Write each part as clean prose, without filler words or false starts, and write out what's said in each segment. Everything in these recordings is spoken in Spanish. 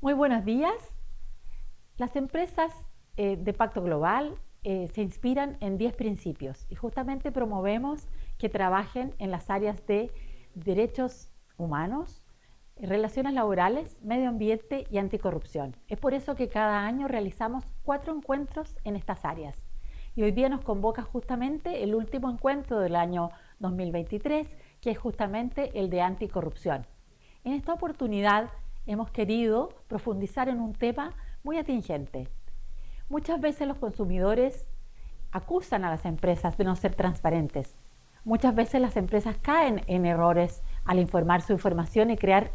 Muy buenos días. Las empresas de Pacto Global se inspiran en 10 principios y justamente promovemos que trabajen en las áreas de derechos humanos, relaciones laborales, medio ambiente y anticorrupción. Es por eso que cada año realizamos 4 encuentros en estas áreas. Y hoy día nos convoca justamente el último encuentro del año 2023, que es justamente el de anticorrupción. En esta oportunidad hemos querido profundizar en un tema muy atingente. Muchas veces los consumidores acusan a las empresas de no ser transparentes. Muchas veces las empresas caen en errores al informar su información y crear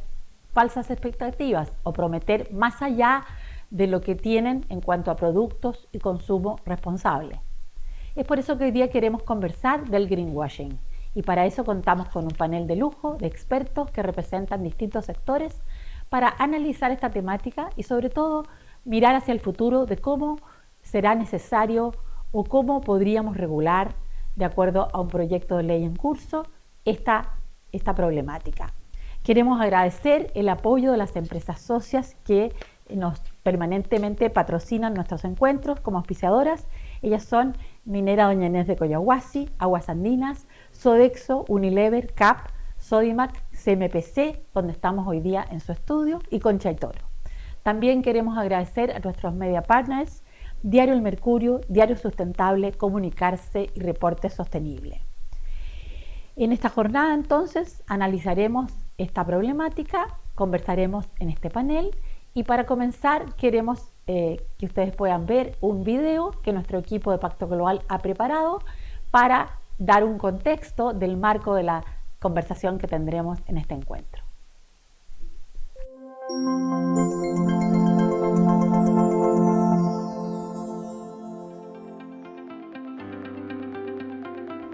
falsas expectativas o prometer más allá de lo que tienen en cuanto a productos y consumo responsable. Es por eso que hoy día queremos conversar del greenwashing y para eso contamos con un panel de lujo de expertos que representan distintos sectores para analizar esta temática y sobre todo mirar hacia el futuro de cómo será necesario o cómo podríamos regular, de acuerdo a un proyecto de ley en curso, esta problemática. Queremos agradecer el apoyo de las empresas socias que nos permanentemente patrocinan nuestros encuentros como auspiciadoras. Ellas son Minera Doña Inés de Coyahuasi, Aguas Andinas, Sodexo, Unilever, CAP, Sodimac, CMPC, donde estamos hoy día en su estudio, y Concha y Toro. También queremos agradecer a nuestros media partners, Diario El Mercurio, Diario Sustentable, Comunicarse y Reporte Sostenible. En esta jornada entonces analizaremos esta problemática, conversaremos en este panel y para comenzar queremos que ustedes puedan ver un video que nuestro equipo de Pacto Global ha preparado para dar un contexto del marco de la conversación que tendremos en este encuentro.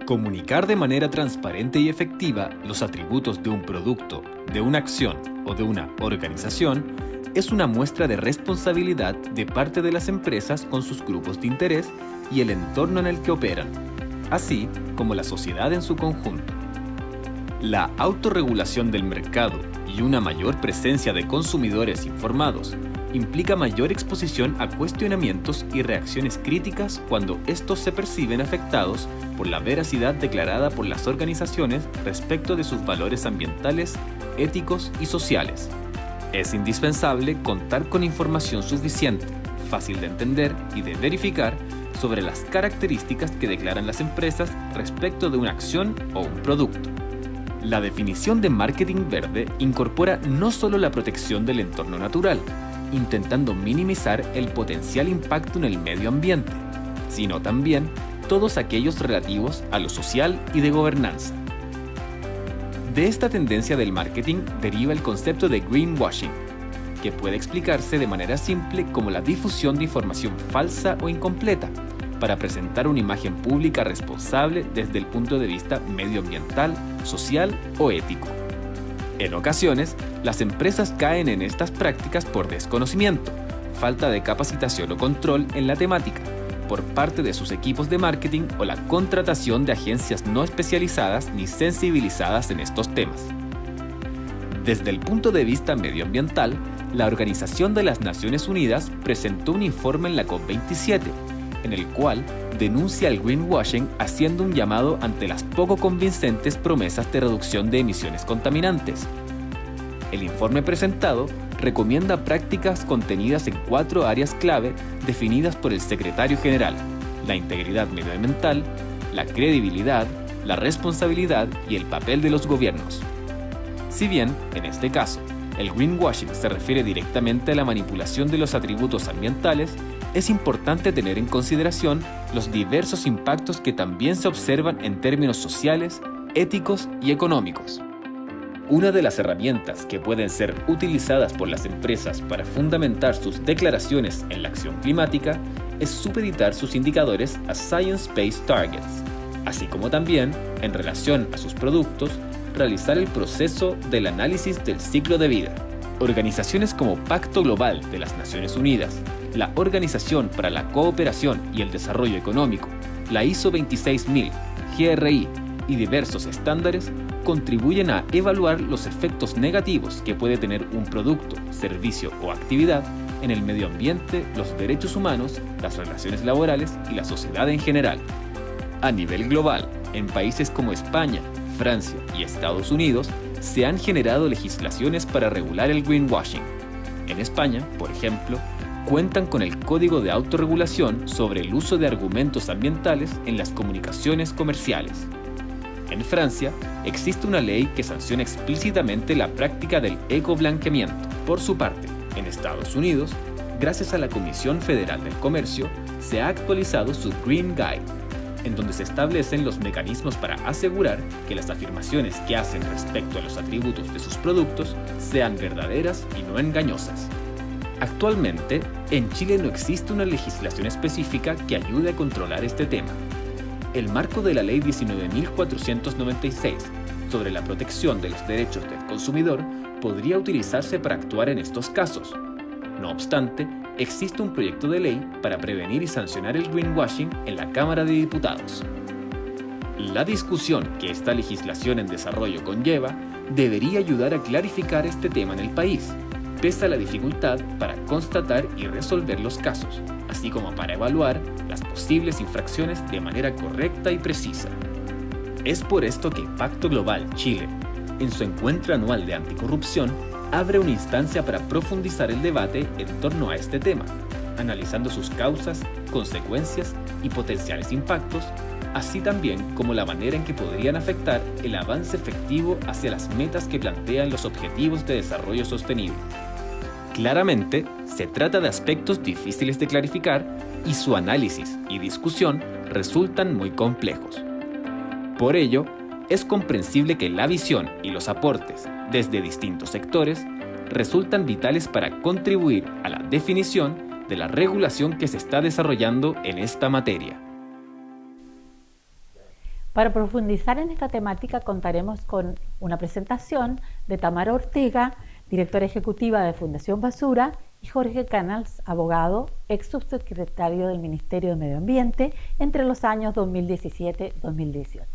Comunicar de manera transparente y efectiva los atributos de un producto, de una acción o de una organización es una muestra de responsabilidad de parte de las empresas con sus grupos de interés y el entorno en el que operan, así como la sociedad en su conjunto. La autorregulación del mercado y una mayor presencia de consumidores informados implica mayor exposición a cuestionamientos y reacciones críticas cuando estos se perciben afectados por la veracidad declarada por las organizaciones respecto de sus valores ambientales, éticos y sociales. Es indispensable contar con información suficiente, fácil de entender y de verificar sobre las características que declaran las empresas respecto de una acción o un producto. La definición de marketing verde incorpora no solo la protección del entorno natural, intentando minimizar el potencial impacto en el medio ambiente, sino también todos aquellos relativos a lo social y de gobernanza. De esta tendencia del marketing deriva el concepto de greenwashing, que puede explicarse de manera simple como la difusión de información falsa o incompleta, para presentar una imagen pública responsable desde el punto de vista medioambiental, social o ético. En ocasiones, las empresas caen en estas prácticas por desconocimiento, falta de capacitación o control en la temática, por parte de sus equipos de marketing o la contratación de agencias no especializadas ni sensibilizadas en estos temas. Desde el punto de vista medioambiental, la Organización de las Naciones Unidas presentó un informe en la COP27, en el cual denuncia el greenwashing haciendo un llamado ante las poco convincentes promesas de reducción de emisiones contaminantes. El informe presentado recomienda prácticas contenidas en 4 áreas clave definidas por el secretario general: la integridad medioambiental, la credibilidad, la responsabilidad y el papel de los gobiernos. Si bien, en este caso, el greenwashing se refiere directamente a la manipulación de los atributos ambientales, es importante tener en consideración los diversos impactos que también se observan en términos sociales, éticos y económicos. Una de las herramientas que pueden ser utilizadas por las empresas para fundamentar sus declaraciones en la acción climática es supeditar sus indicadores a Science-Based Targets, así como también, en relación a sus productos, realizar el proceso del análisis del ciclo de vida. Organizaciones como Pacto Global de las Naciones Unidas, la Organización para la Cooperación y el Desarrollo Económico, la ISO 26000, GRI, y diversos estándares contribuyen a evaluar los efectos negativos que puede tener un producto, servicio o actividad en el medio ambiente, los derechos humanos, las relaciones laborales y la sociedad en general. A nivel global, en países como España, Francia y Estados Unidos, se han generado legislaciones para regular el greenwashing. En España, por ejemplo, cuentan con el Código de Autorregulación sobre el uso de argumentos ambientales en las comunicaciones comerciales. En Francia, existe una ley que sanciona explícitamente la práctica del ecoblanqueamiento. Por su parte, en Estados Unidos, gracias a la Comisión Federal del Comercio, se ha actualizado su Green Guide, en donde se establecen los mecanismos para asegurar que las afirmaciones que hacen respecto a los atributos de sus productos sean verdaderas y no engañosas. Actualmente, en Chile no existe una legislación específica que ayude a controlar este tema. El marco de la Ley 19.496 sobre la protección de los derechos del consumidor podría utilizarse para actuar en estos casos. No obstante, existe un proyecto de ley para prevenir y sancionar el greenwashing en la Cámara de Diputados. La discusión que esta legislación en desarrollo conlleva debería ayudar a clarificar este tema en el país, pese a la dificultad para constatar y resolver los casos, así como para evaluar las posibles infracciones de manera correcta y precisa. Es por esto que Pacto Global Chile, en su encuentro anual de anticorrupción, abre una instancia para profundizar el debate en torno a este tema, analizando sus causas, consecuencias y potenciales impactos, así también como la manera en que podrían afectar el avance efectivo hacia las metas que plantean los Objetivos de Desarrollo Sostenible. Claramente, se trata de aspectos difíciles de clarificar y su análisis y discusión resultan muy complejos. Por ello, es comprensible que la visión y los aportes desde distintos sectores resultan vitales para contribuir a la definición de la regulación que se está desarrollando en esta materia. Para profundizar en esta temática contaremos con una presentación de Tamara Ortega, directora ejecutiva de Fundación Basura, y Jorge Canals, abogado, ex subsecretario del Ministerio de Medio Ambiente entre los años 2017-2018.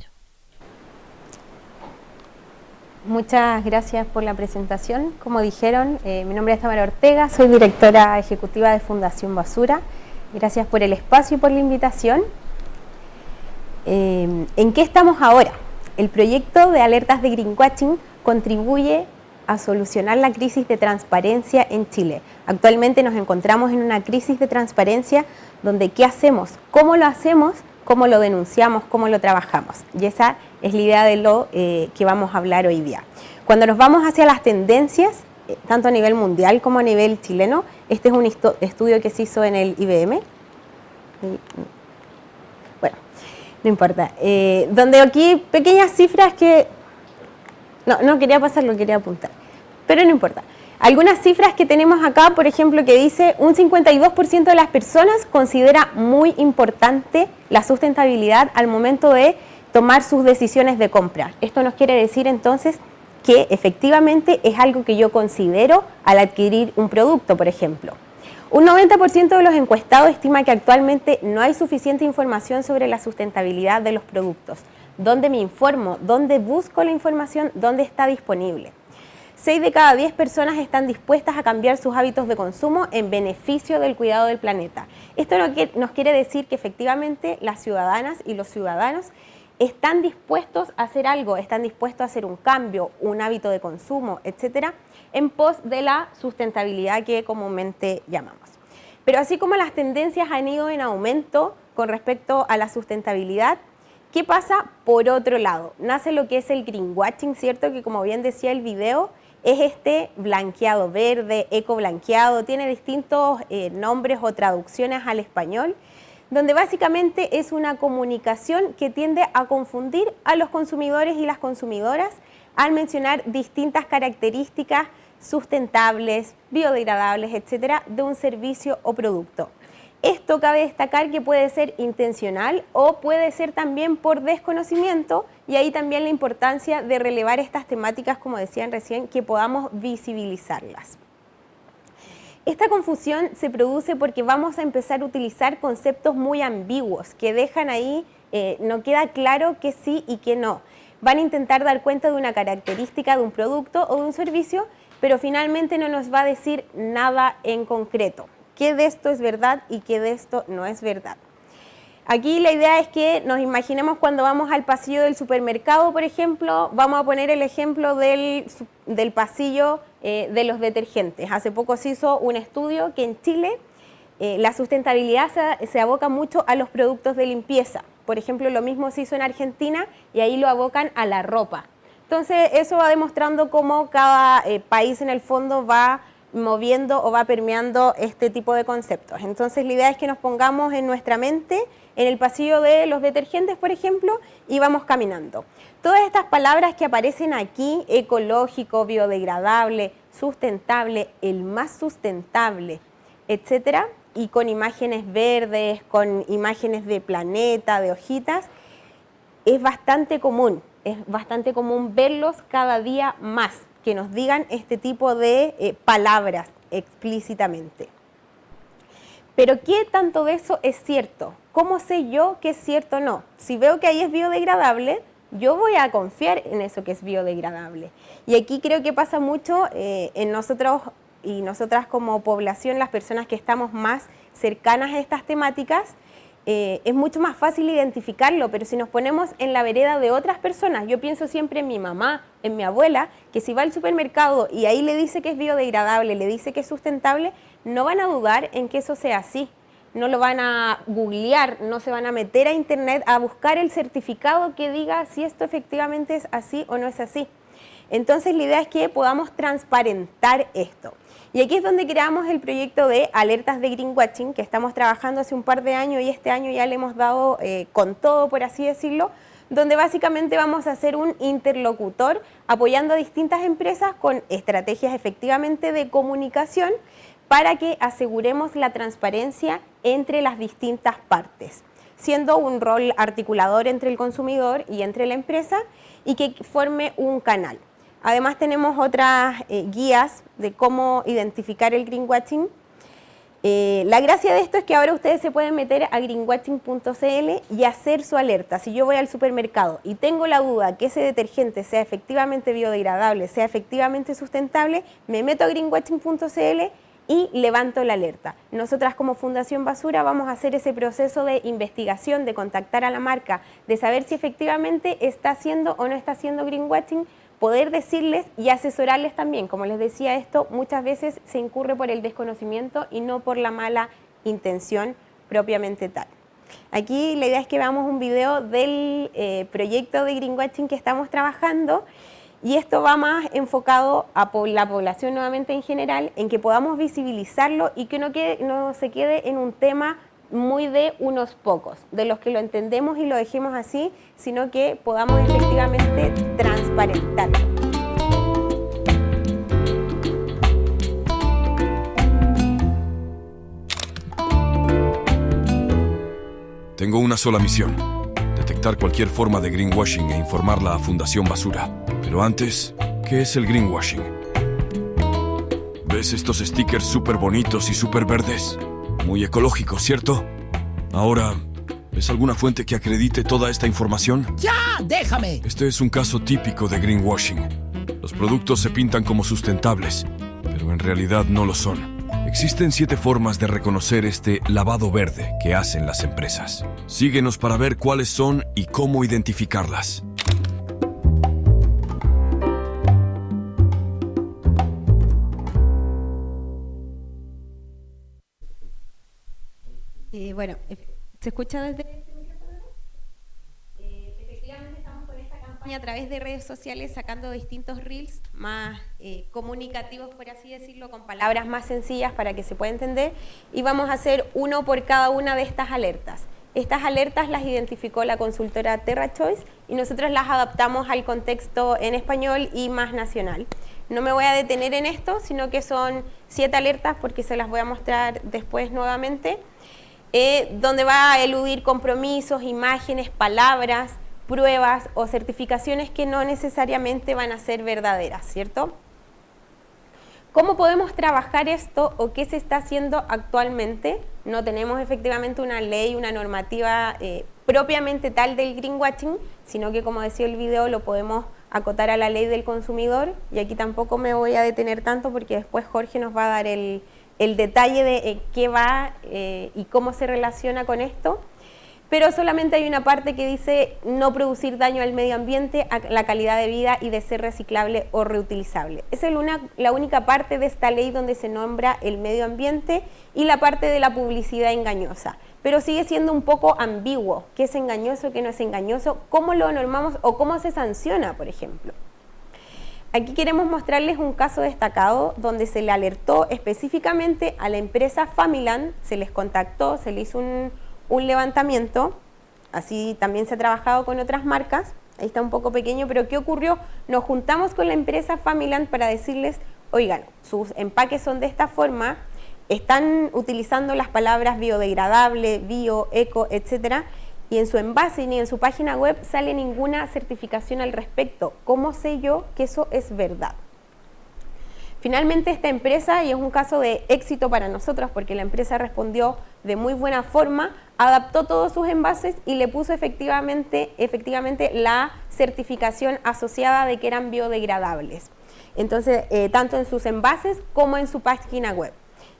Muchas gracias por la presentación. Como dijeron, mi nombre es Tamara Ortega, soy directora ejecutiva de Fundación Basura. Gracias por el espacio y por la invitación. ¿En qué estamos ahora? El proyecto de alertas de greenwashing contribuye a solucionar la crisis de transparencia en Chile. Actualmente nos encontramos en una crisis de transparencia donde ¿qué hacemos? ¿Cómo lo hacemos? ¿Cómo lo denunciamos? ¿Cómo lo trabajamos? Y esa es la idea de lo que vamos a hablar hoy día. Cuando nos vamos hacia las tendencias, tanto a nivel mundial como a nivel chileno, este es un estudio que se hizo en el IBM. Bueno, no importa. Donde aquí pequeñas cifras que... No quería pasarlo, quería apuntar. Pero no importa. Algunas cifras que tenemos acá, por ejemplo, que dice un 52% de las personas considera muy importante la sustentabilidad al momento de tomar sus decisiones de compra. Esto nos quiere decir entonces que efectivamente es algo que yo considero al adquirir un producto, por ejemplo. Un 90% de los encuestados estima que actualmente no hay suficiente información sobre la sustentabilidad de los productos. ¿Dónde me informo? ¿Dónde busco la información? ¿Dónde está disponible? 6 de cada 10 personas están dispuestas a cambiar sus hábitos de consumo en beneficio del cuidado del planeta. Esto nos quiere decir que efectivamente las ciudadanas y los ciudadanos están dispuestos a hacer algo, están dispuestos a hacer un cambio, un hábito de consumo, etcétera, en pos de la sustentabilidad que comúnmente llamamos. Pero así como las tendencias han ido en aumento con respecto a la sustentabilidad, ¿qué pasa por otro lado? Nace lo que es el greenwashing, ¿cierto? Que como bien decía el video, es este blanqueado verde, ecoblanqueado, tiene distintos nombres o traducciones al español, donde básicamente es una comunicación que tiende a confundir a los consumidores y las consumidoras al mencionar distintas características sustentables, biodegradables, etcétera, de un servicio o producto. Esto cabe destacar que puede ser intencional o puede ser también por desconocimiento, y ahí también la importancia de relevar estas temáticas, como decían recién, que podamos visibilizarlas. Esta confusión se produce porque vamos a empezar a utilizar conceptos muy ambiguos que dejan ahí no queda claro que sí y que no. Van a intentar dar cuenta de una característica de un producto o de un servicio, pero finalmente no nos va a decir nada en concreto. ¿Qué de esto es verdad y qué de esto no es verdad? Aquí la idea es que nos imaginemos cuando vamos al pasillo del supermercado, por ejemplo, vamos a poner el ejemplo del pasillo de los detergentes. Hace poco se hizo un estudio que en Chile la sustentabilidad se aboca mucho a los productos de limpieza. Por ejemplo, lo mismo se hizo en Argentina y ahí lo abocan a la ropa. Entonces, eso va demostrando cómo cada país en el fondo va moviendo o va permeando este tipo de conceptos. Entonces, la idea es que nos pongamos en nuestra mente en el pasillo de los detergentes, por ejemplo, y vamos caminando. Todas estas palabras que aparecen aquí, ecológico, biodegradable, sustentable, el más sustentable, etcétera, y con imágenes verdes, con imágenes de planeta, de hojitas, es bastante común verlos cada día más, que nos digan este tipo de palabras explícitamente. Pero ¿qué tanto de eso es cierto? ¿Cómo sé yo que es cierto o no? Si veo que ahí es biodegradable, yo voy a confiar en eso que es biodegradable. Y aquí creo que pasa mucho en nosotros y nosotras como población, las personas que estamos más cercanas a estas temáticas, es mucho más fácil identificarlo, pero si nos ponemos en la vereda de otras personas, yo pienso siempre en mi mamá, en mi abuela, que si va al supermercado y ahí le dice que es biodegradable, le dice que es sustentable, no van a dudar en que eso sea así, no lo van a googlear, no se van a meter a internet a buscar el certificado que diga si esto efectivamente es así o no es así. Entonces la idea es que podamos transparentar esto. Y aquí es donde creamos el proyecto de alertas de greenwashing, que estamos trabajando hace un par de años y este año ya le hemos dado con todo, por así decirlo, donde básicamente vamos a ser un interlocutor apoyando a distintas empresas con estrategias efectivamente de comunicación para que aseguremos la transparencia entre las distintas partes, siendo un rol articulador entre el consumidor y entre la empresa y que forme un canal. Además tenemos otras guías de cómo identificar el greenwashing. La gracia de esto es que ahora ustedes se pueden meter a greenwashing.cl y hacer su alerta. Si yo voy al supermercado y tengo la duda que ese detergente sea efectivamente biodegradable, sea efectivamente sustentable, me meto a greenwashing.cl y levanto la alerta. Nosotras como Fundación Basura vamos a hacer ese proceso de investigación, de contactar a la marca, de saber si efectivamente está haciendo o no está haciendo greenwashing, poder decirles y asesorarles también. Como les decía, esto muchas veces se incurre por el desconocimiento y no por la mala intención propiamente tal. Aquí la idea es que veamos un video del proyecto de greenwashing que estamos trabajando y esto va más enfocado a la población nuevamente en general, en que podamos visibilizarlo y que no se quede en un tema muy de unos pocos, de los que lo entendemos y lo dejemos así, sino que podamos efectivamente transparentarlo. Tengo una sola misión: detectar cualquier forma de greenwashing e informarla a Fundación Basura. Pero antes, ¿qué es el greenwashing? ¿Ves estos stickers súper bonitos y súper verdes? Muy ecológicos, ¿cierto? Ahora, ¿ves alguna fuente que acredite toda esta información? ¡Ya! ¡Déjame! Este es un caso típico de greenwashing. Los productos se pintan como sustentables, pero en realidad no lo son. Existen 7 formas de reconocer este lavado verde que hacen las empresas. Síguenos para ver cuáles son y cómo identificarlas. Bueno, ¿se escucha desde este micrófono? Efectivamente estamos con esta campaña a través de redes sociales sacando distintos reels más comunicativos, por así decirlo, con palabras más sencillas para que se pueda entender, y vamos a hacer uno por cada una de estas alertas. Estas alertas las identificó la consultora TerraChoice y nosotros las adaptamos al contexto en español y más nacional. No me voy a detener en esto, sino que son 7 alertas porque se las voy a mostrar después nuevamente. Donde va a eludir compromisos, imágenes, palabras, pruebas o certificaciones que no necesariamente van a ser verdaderas, ¿cierto? ¿Cómo podemos trabajar esto o qué se está haciendo actualmente? No tenemos efectivamente una ley, una normativa propiamente tal del greenwashing, sino que, como decía el video, lo podemos acotar a la ley del consumidor, y aquí tampoco me voy a detener tanto porque después Jorge nos va a dar el detalle de qué va y cómo se relaciona con esto. Pero solamente hay una parte que dice no producir daño al medio ambiente, a la calidad de vida y de ser reciclable o reutilizable. Esa es la única parte de esta ley donde se nombra el medio ambiente y la parte de la publicidad engañosa. Pero sigue siendo un poco ambiguo, qué es engañoso, qué no es engañoso, cómo lo normamos o cómo se sanciona, por ejemplo. Aquí queremos mostrarles un caso destacado donde se le alertó específicamente a la empresa Familand, se les contactó, se le hizo un levantamiento, así también se ha trabajado con otras marcas, ahí está un poco pequeño, pero ¿qué ocurrió? Nos juntamos con la empresa Familand para decirles, oigan, sus empaques son de esta forma, están utilizando las palabras biodegradable, bio, eco, etcétera, y en su envase ni en su página web sale ninguna certificación al respecto. ¿Cómo sé yo que eso es verdad? Finalmente esta empresa, y es un caso de éxito para nosotros porque la empresa respondió de muy buena forma, adaptó todos sus envases y le puso efectivamente la certificación asociada de que eran biodegradables. Entonces, tanto en sus envases como en su página web.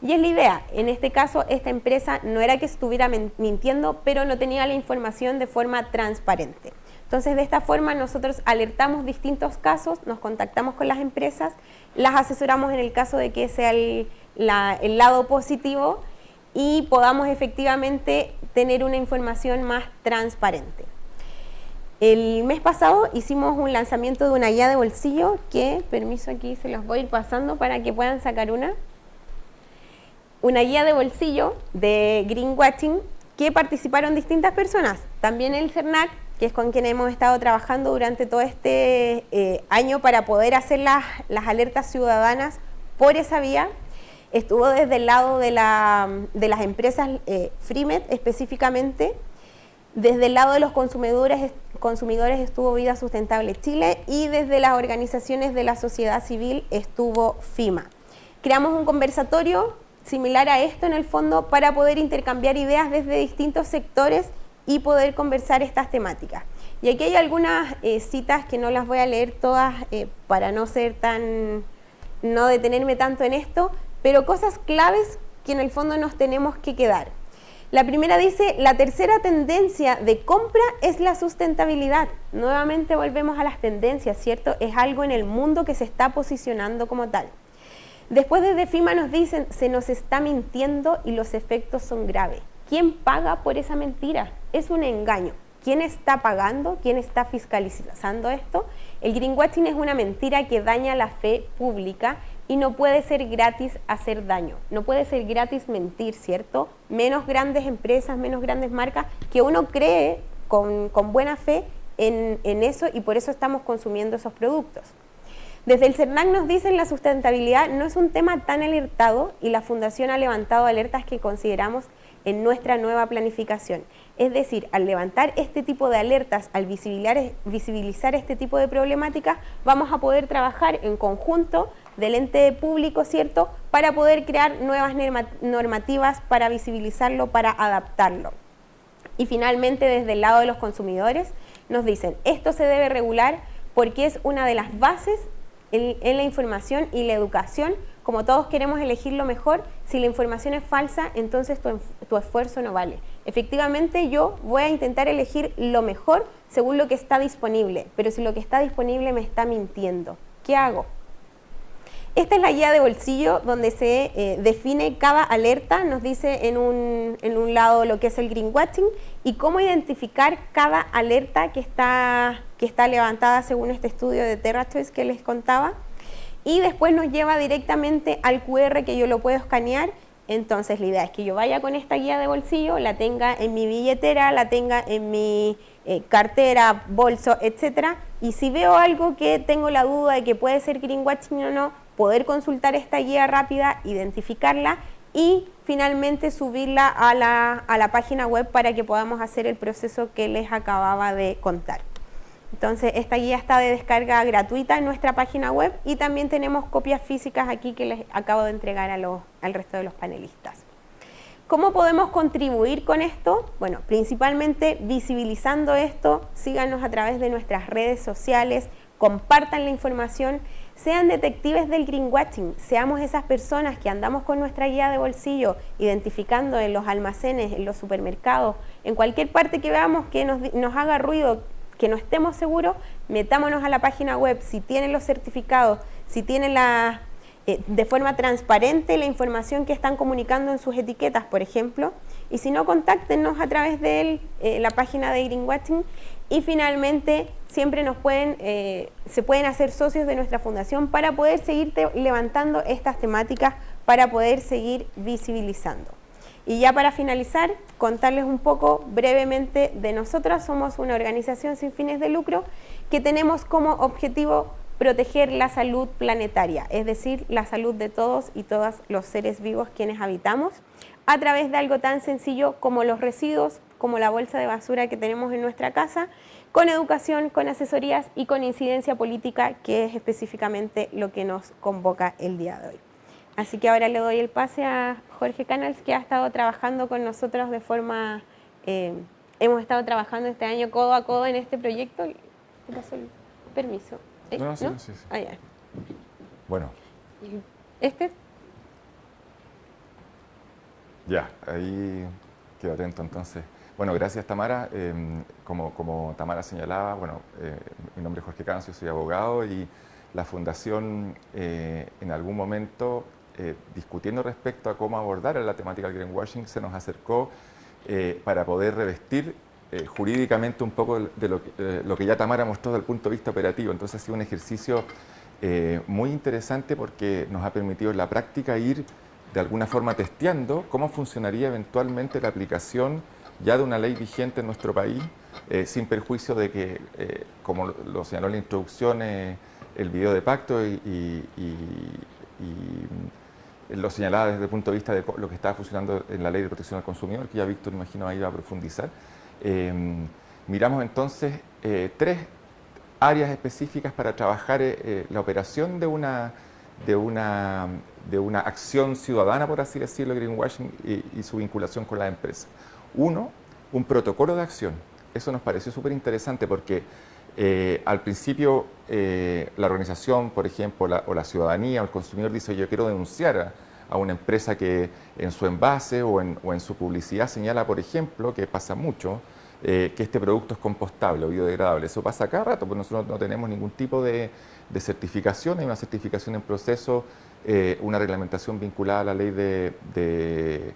Y es la idea, en este caso esta empresa no era que estuviera mintiendo, pero no tenía la información de forma transparente. Entonces de esta forma nosotros alertamos distintos casos, nos contactamos con las empresas, las asesoramos en el caso de que sea el lado positivo y podamos efectivamente tener una información más transparente. El mes pasado hicimos un lanzamiento de una guía de bolsillo que, permiso, aquí se los voy a ir pasando para que puedan sacar una guía de bolsillo de greenwashing que participaron distintas personas. También el CERNAC, que es con quien hemos estado trabajando durante todo este año para poder hacer las alertas ciudadanas por esa vía, estuvo desde el lado de las empresas Frimet específicamente, desde el lado de los consumidores estuvo Vida Sustentable Chile y desde las organizaciones de la sociedad civil estuvo FIMA. Creamos un conversatorio similar a esto en el fondo para poder intercambiar ideas desde distintos sectores y poder conversar estas temáticas. Y aquí hay algunas citas que no las voy a leer todas para no detenerme tanto en esto, pero cosas claves que en el fondo nos tenemos que quedar. La primera dice, la tercera tendencia de compra es la sustentabilidad. Nuevamente volvemos a las tendencias, ¿cierto? Es algo en el mundo que se está posicionando como tal. Después desde FIMA nos dicen, se nos está mintiendo y los efectos son graves. ¿Quién paga por esa mentira? Es un engaño. ¿Quién está pagando? ¿Quién está fiscalizando esto? El greenwashing es una mentira que daña la fe pública y no puede ser gratis hacer daño. No puede ser gratis mentir, ¿cierto? Menos grandes empresas, menos grandes marcas, que uno cree con buena fe en eso y por eso estamos consumiendo esos productos. Desde el CERNAC nos dicen la sustentabilidad no es un tema tan alertado y la Fundación ha levantado alertas que consideramos en nuestra nueva planificación. Es decir, al levantar este tipo de alertas, al visibilizar este tipo de problemáticas, vamos a poder trabajar en conjunto del ente público, ¿cierto?, para poder crear nuevas normativas para visibilizarlo, para adaptarlo. Y finalmente, desde el lado de los consumidores, nos dicen, esto se debe regular porque es una de las bases en la información y la educación. Como todos queremos elegir lo mejor, si la información es falsa, entonces tu esfuerzo no vale. Efectivamente, yo voy a intentar elegir lo mejor según lo que está disponible, pero si lo que está disponible me está mintiendo, ¿qué hago? Esta es la guía de bolsillo donde se define cada alerta, nos dice en un lado lo que es el greenwashing y cómo identificar cada alerta que está levantada según este estudio de TerraChoice que les contaba. Y después nos lleva directamente al QR que yo lo puedo escanear. Entonces la idea es que yo vaya con esta guía de bolsillo, la tenga en mi billetera, la tenga en mi cartera, bolso, etcétera. Y si veo algo que tengo la duda de que puede ser greenwashing o no, poder consultar esta guía rápida, identificarla y finalmente subirla a la página web para que podamos hacer el proceso que les acababa de contar. Entonces esta guía está de descarga gratuita en nuestra página web y también tenemos copias físicas aquí que les acabo de entregar al resto de los panelistas. ¿Cómo podemos contribuir con esto? Bueno, principalmente visibilizando esto, síganos a través de nuestras redes sociales, compartan la información, sean detectives del greenwashing, seamos esas personas que andamos con nuestra guía de bolsillo, identificando en los almacenes, en los supermercados, en cualquier parte que veamos que nos haga ruido, que no estemos seguros, metámonos a la página web, si tienen los certificados, si tienen de forma transparente la información que están comunicando en sus etiquetas, por ejemplo, y si no, contáctenos a través de la página de Greenwashing. Y finalmente, siempre se pueden hacer socios de nuestra fundación para poder seguir levantando estas temáticas, para poder seguir visibilizando. Y ya para finalizar, contarles un poco brevemente de nosotras. Somos una organización sin fines de lucro que tenemos como objetivo proteger la salud planetaria, es decir, la salud de todos y todas los seres vivos quienes habitamos, a través de algo tan sencillo como los residuos, como la bolsa de basura que tenemos en nuestra casa, con educación, con asesorías y con incidencia política, que es específicamente lo que nos convoca el día de hoy. Así que ahora le doy el pase a Jorge Canals, que ha estado trabajando con nosotros de forma... hemos estado trabajando este año codo a codo en este proyecto. ¿Te paso el permiso? No, sí. Ah, ya. Bueno. Ya, ahí quedo atento entonces. Bueno, gracias Tamara. Como Tamara señalaba, bueno, mi nombre es Jorge Canals, yo soy abogado y la Fundación en algún momento, discutiendo respecto a cómo abordar la temática del greenwashing, se nos acercó para poder revestir jurídicamente un poco de lo que ya Tamara mostró desde el punto de vista operativo. Entonces ha sido un ejercicio muy interesante porque nos ha permitido en la práctica ir de alguna forma testeando cómo funcionaría eventualmente la aplicación ya de una ley vigente en nuestro país, sin perjuicio de que, como lo señaló en la introducción, el video de pacto y lo señalaba desde el punto de vista de lo que estaba funcionando en la Ley de Protección al Consumidor, que ya Víctor, imagino, ahí va a profundizar. Miramos entonces 3 áreas específicas para trabajar la operación de una acción ciudadana, por así decirlo, greenwashing y su vinculación con la empresa. Uno, un protocolo de acción. Eso nos pareció súper interesante porque al principio la organización, por ejemplo, o la ciudadanía o el consumidor dice: yo quiero denunciar a una empresa que en su envase o en su publicidad señala, por ejemplo, que pasa mucho, que este producto es compostable o biodegradable. Eso pasa cada rato, porque nosotros no tenemos ningún tipo de certificación. Hay una certificación en proceso, una reglamentación vinculada a la ley de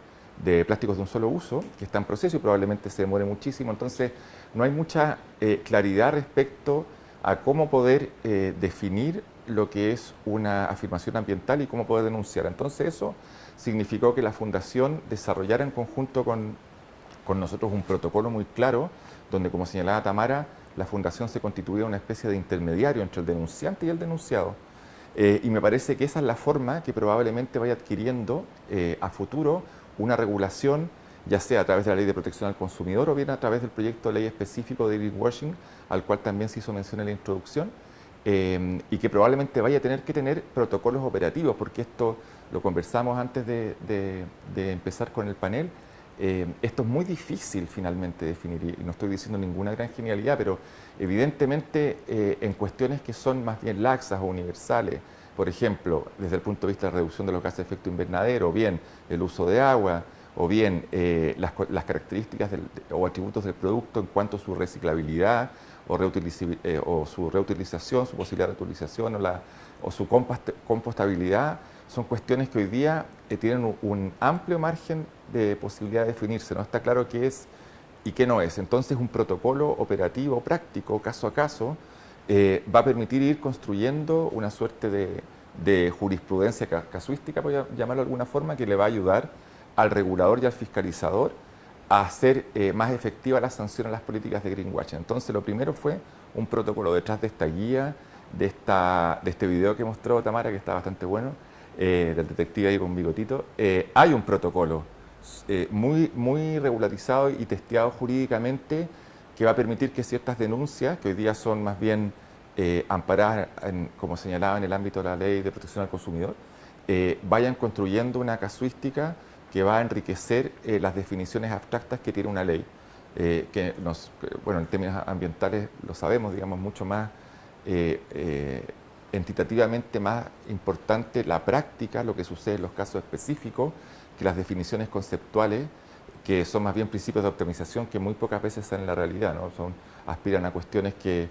plásticos de un solo uso, que está en proceso y probablemente se demore muchísimo. Entonces, no hay mucha claridad respecto a cómo poder definir lo que es una afirmación ambiental y cómo poder denunciar. Entonces, eso significó que la Fundación desarrollara en conjunto con nosotros un protocolo muy claro, donde, como señalaba Tamara, la Fundación se constituía una especie de intermediario entre el denunciante y el denunciado. Y me parece que esa es la forma que probablemente vaya adquiriendo a futuro una regulación, ya sea a través de la Ley de Protección al Consumidor o bien a través del proyecto de ley específico de greenwashing, al cual también se hizo mención en la introducción, y que probablemente vaya a tener que tener protocolos operativos, porque esto lo conversamos antes de empezar con el panel. Esto es muy difícil finalmente definir, y no estoy diciendo ninguna gran genialidad, pero evidentemente en cuestiones que son más bien laxas o universales, por ejemplo, desde el punto de vista de la reducción de los gases de efecto invernadero, o bien el uso de agua, o bien las características o atributos del producto en cuanto a su reciclabilidad o su reutilización, su posibilidad de reutilización o su compostabilidad, son cuestiones que hoy día tienen un amplio margen de posibilidad de definirse. No está claro qué es y qué no es. Entonces, un protocolo operativo, práctico, caso a caso, va a permitir ir construyendo una suerte de jurisprudencia casuística, por llamarlo de alguna forma, que le va a ayudar al regulador y al fiscalizador a hacer más efectiva la sanción a las políticas de greenwashing. Entonces, lo primero fue un protocolo detrás de esta guía, de este video que mostró Tamara, que está bastante bueno, del detective ahí con bigotito. Hay un protocolo muy regularizado y testeado jurídicamente que va a permitir que ciertas denuncias, que hoy día son más bien amparadas, como señalaba, en el ámbito de la Ley de Protección al Consumidor, vayan construyendo una casuística que va a enriquecer las definiciones abstractas que tiene una ley, bueno, en términos ambientales lo sabemos, digamos, mucho más entitativamente más importante la práctica, lo que sucede en los casos específicos, que las definiciones conceptuales, que son más bien principios de optimización que muy pocas veces están en la realidad, ¿no? Aspiran a cuestiones que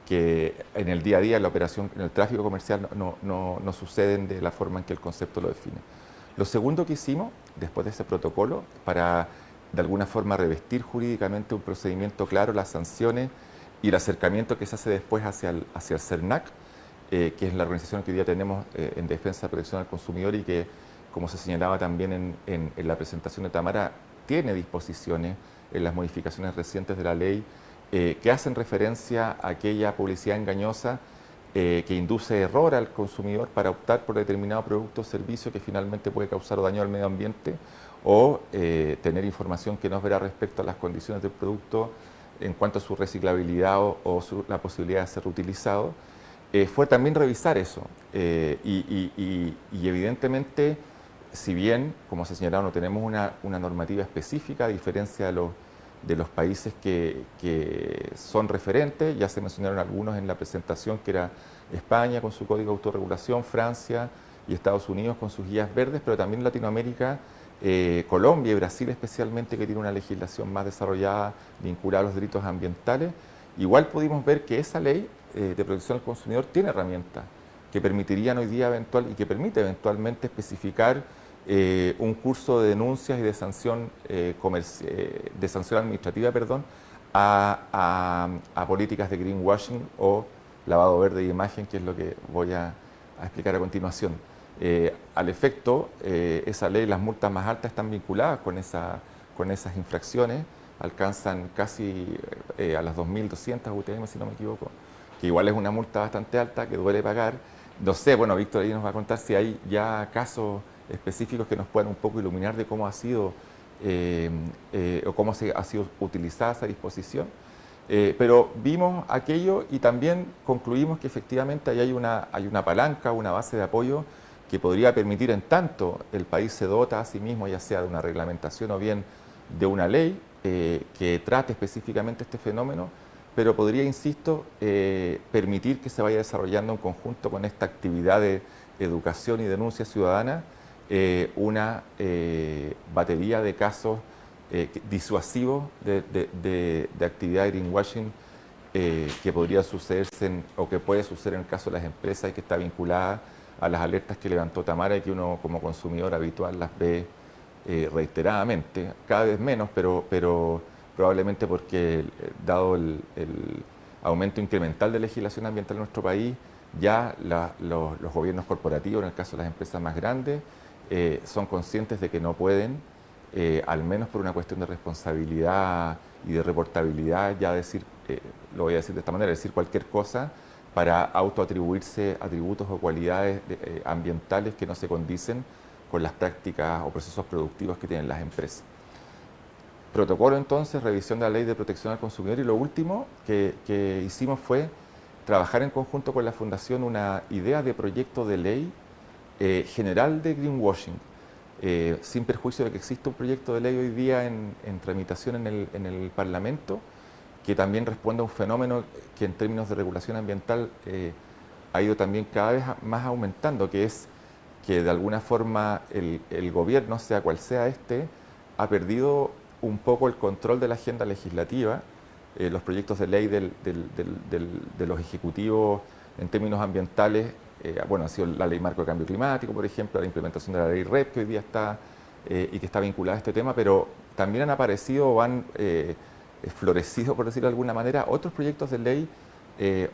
en el día a día, en la operación, en el tráfico comercial, no suceden de la forma en que el concepto lo define. Lo segundo que hicimos, después de ese protocolo, para de alguna forma revestir jurídicamente un procedimiento claro, las sanciones y el acercamiento que se hace después hacia el CERNAC, que es la organización que hoy día tenemos en defensa de protección al consumidor y que, como se señalaba también en la presentación de Tamara, tiene disposiciones en las modificaciones recientes de la ley que hacen referencia a aquella publicidad engañosa que induce error al consumidor para optar por determinado producto o servicio que finalmente puede causar daño al medio ambiente o tener información que no es veraz respecto a las condiciones del producto en cuanto a su reciclabilidad o la posibilidad de ser reutilizado. Fue también revisar eso y evidentemente, si bien, como se señalaba, no tenemos una normativa específica, a diferencia de los países que son referentes, ya se mencionaron algunos en la presentación, que era España con su código de autorregulación, Francia y Estados Unidos con sus guías verdes, pero también Latinoamérica, Colombia y Brasil especialmente, que tiene una legislación más desarrollada vinculada a los delitos ambientales. Igual pudimos ver que esa ley de protección al consumidor tiene herramientas que permitirían hoy día y que permite eventualmente especificar un curso de denuncias y de sanción, de sanción administrativa, a políticas de greenwashing o lavado verde de imagen, que es lo que voy a explicar a continuación. Al efecto, esa ley, las multas más altas están vinculadas con esas infracciones, alcanzan casi a las 2.200 UTM, si no me equivoco, que igual es una multa bastante alta, que duele pagar. No sé, bueno, Víctor ahí nos va a contar si hay ya casos específicos que nos puedan un poco iluminar de cómo ha sido o cómo ha sido utilizada esa disposición. Pero vimos aquello y también concluimos que efectivamente ahí hay una palanca, una base de apoyo que podría permitir, en tanto el país se dota a sí mismo, ya sea de una reglamentación o bien de una ley que trate específicamente este fenómeno, pero podría, insisto, permitir que se vaya desarrollando en conjunto con esta actividad de educación y denuncia ciudadana una batería de casos disuasivos de actividad de greenwashing que podría sucederse o que puede suceder en el caso de las empresas y que está vinculada a las alertas que levantó Tamara y que uno como consumidor habitual las ve reiteradamente, cada vez menos, pero probablemente porque dado el aumento incremental de legislación ambiental en nuestro país, ya los gobiernos corporativos, en el caso de las empresas más grandes, son conscientes de que no pueden, al menos por una cuestión de responsabilidad y de reportabilidad, ya decir, lo voy a decir de esta manera, decir cualquier cosa para autoatribuirse atributos o cualidades ambientales que no se condicen con las prácticas o procesos productivos que tienen las empresas. Protocolo entonces, revisión de la Ley de Protección al Consumidor, y lo último que hicimos fue trabajar en conjunto con la Fundación una idea de proyecto de ley general de greenwashing, sin perjuicio de que existe un proyecto de ley hoy día en tramitación en el Parlamento, que también responde a un fenómeno que en términos de regulación ambiental ha ido también cada vez más aumentando, que es que de alguna forma el gobierno, sea cual sea ha perdido un poco el control de la agenda legislativa. Los proyectos de ley de los ejecutivos en términos ambientales, bueno, ha sido la Ley Marco de Cambio Climático, por ejemplo, la implementación de la Ley REP, que hoy día está y que está vinculada a este tema, pero también han aparecido o han florecido, por decirlo de alguna manera, otros proyectos de ley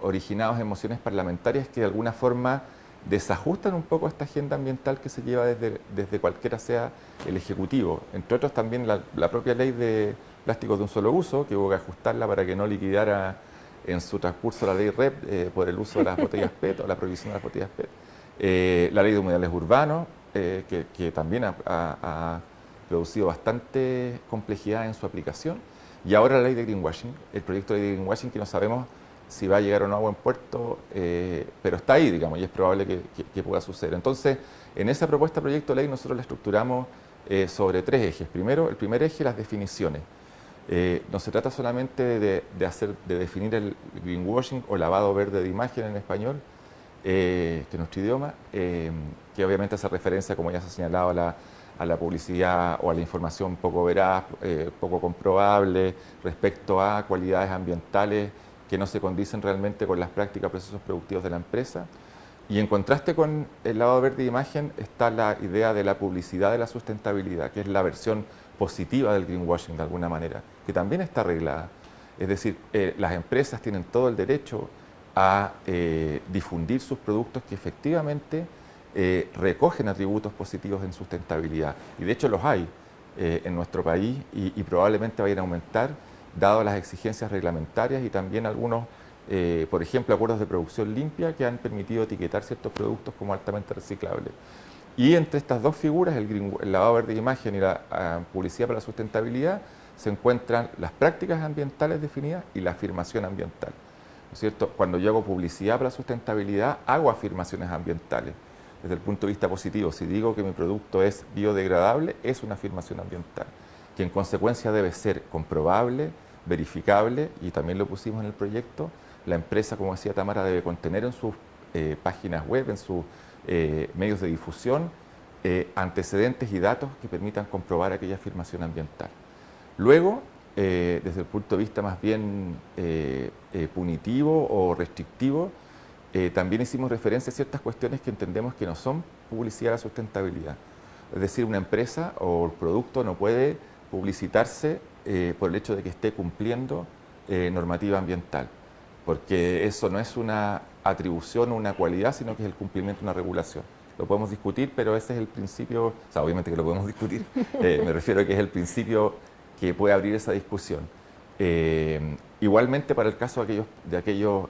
originados en mociones parlamentarias que de alguna forma desajustan un poco esta agenda ambiental que se lleva desde cualquiera sea el Ejecutivo. Entre otros también la propia ley de plásticos de un solo uso, que hubo que ajustarla para que no liquidara en su transcurso la ley REP por el uso de las botellas PET o la prohibición de las botellas PET. La ley de humedales urbanos, que también ha producido bastante complejidad en su aplicación. Y ahora la ley de greenwashing, el proyecto de ley de greenwashing, que no sabemos si va a llegar o no a buen puerto, pero está ahí, digamos, y es probable que pueda suceder. Entonces, en esa propuesta de proyecto de ley nosotros la estructuramos sobre 3 ejes. Primero, el primer eje, las definiciones. No se trata solamente de definir el greenwashing o lavado verde de imagen en español, que es nuestro idioma, que obviamente hace referencia, como ya se ha señalado, a la publicidad o a la información poco veraz, poco comprobable respecto a cualidades ambientales que no se condicen realmente con las prácticas o procesos productivos de la empresa. Y en contraste con el lavado verde de imagen está la idea de la publicidad de la sustentabilidad, que es la versión positiva del greenwashing de alguna manera, que también está arreglada. Es decir, las empresas tienen todo el derecho a difundir sus productos que efectivamente recogen atributos positivos en sustentabilidad. Y de hecho los hay en nuestro país y probablemente vayan a aumentar, dado las exigencias reglamentarias y también algunos, por ejemplo, acuerdos de producción limpia que han permitido etiquetar ciertos productos como altamente reciclables. Y entre estas dos figuras, el lavado verde de imagen y la publicidad para la sustentabilidad, se encuentran las prácticas ambientales definidas y la afirmación ambiental. ¿No es cierto? Cuando yo hago publicidad para la sustentabilidad, hago afirmaciones ambientales. Desde el punto de vista positivo, si digo que mi producto es biodegradable, es una afirmación ambiental, que en consecuencia debe ser comprobable, verificable, y también lo pusimos en el proyecto. La empresa, como decía Tamara, debe contener en sus páginas web, en sus medios de difusión, antecedentes y datos que permitan comprobar aquella afirmación ambiental. Luego, desde el punto de vista más bien punitivo o restrictivo, también hicimos referencia a ciertas cuestiones que entendemos que no son publicidad de la sustentabilidad. Es decir, una empresa o el producto no puede publicitarse por el hecho de que esté cumpliendo normativa ambiental, porque eso no es una atribución o una cualidad, sino que es el cumplimiento de una regulación. Lo podemos discutir, pero ese es el principio, o sea, obviamente que lo podemos discutir, me refiero a que es el principio que puede abrir esa discusión. Igualmente para el caso de aquellos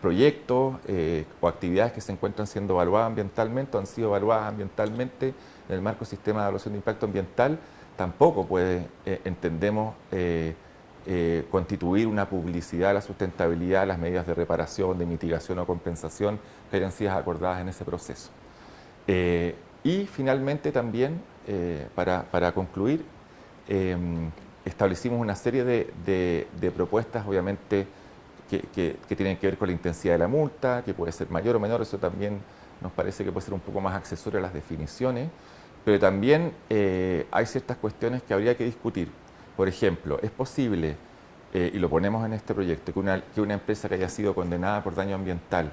proyectos o actividades que se encuentran siendo evaluadas ambientalmente o han sido evaluadas ambientalmente en el marco del sistema de evaluación de impacto ambiental, tampoco puede, entendemos, constituir una publicidad de la sustentabilidad, las medidas de reparación, de mitigación o compensación que hayan sido acordadas en ese proceso. Y finalmente también, para concluir, establecimos una serie de propuestas, obviamente, que tienen que ver con la intensidad de la multa, que puede ser mayor o menor, eso también nos parece que puede ser un poco más accesorio a las definiciones, pero también hay ciertas cuestiones que habría que discutir. Por ejemplo, es posible, y lo ponemos en este proyecto, que una empresa que haya sido condenada por daño ambiental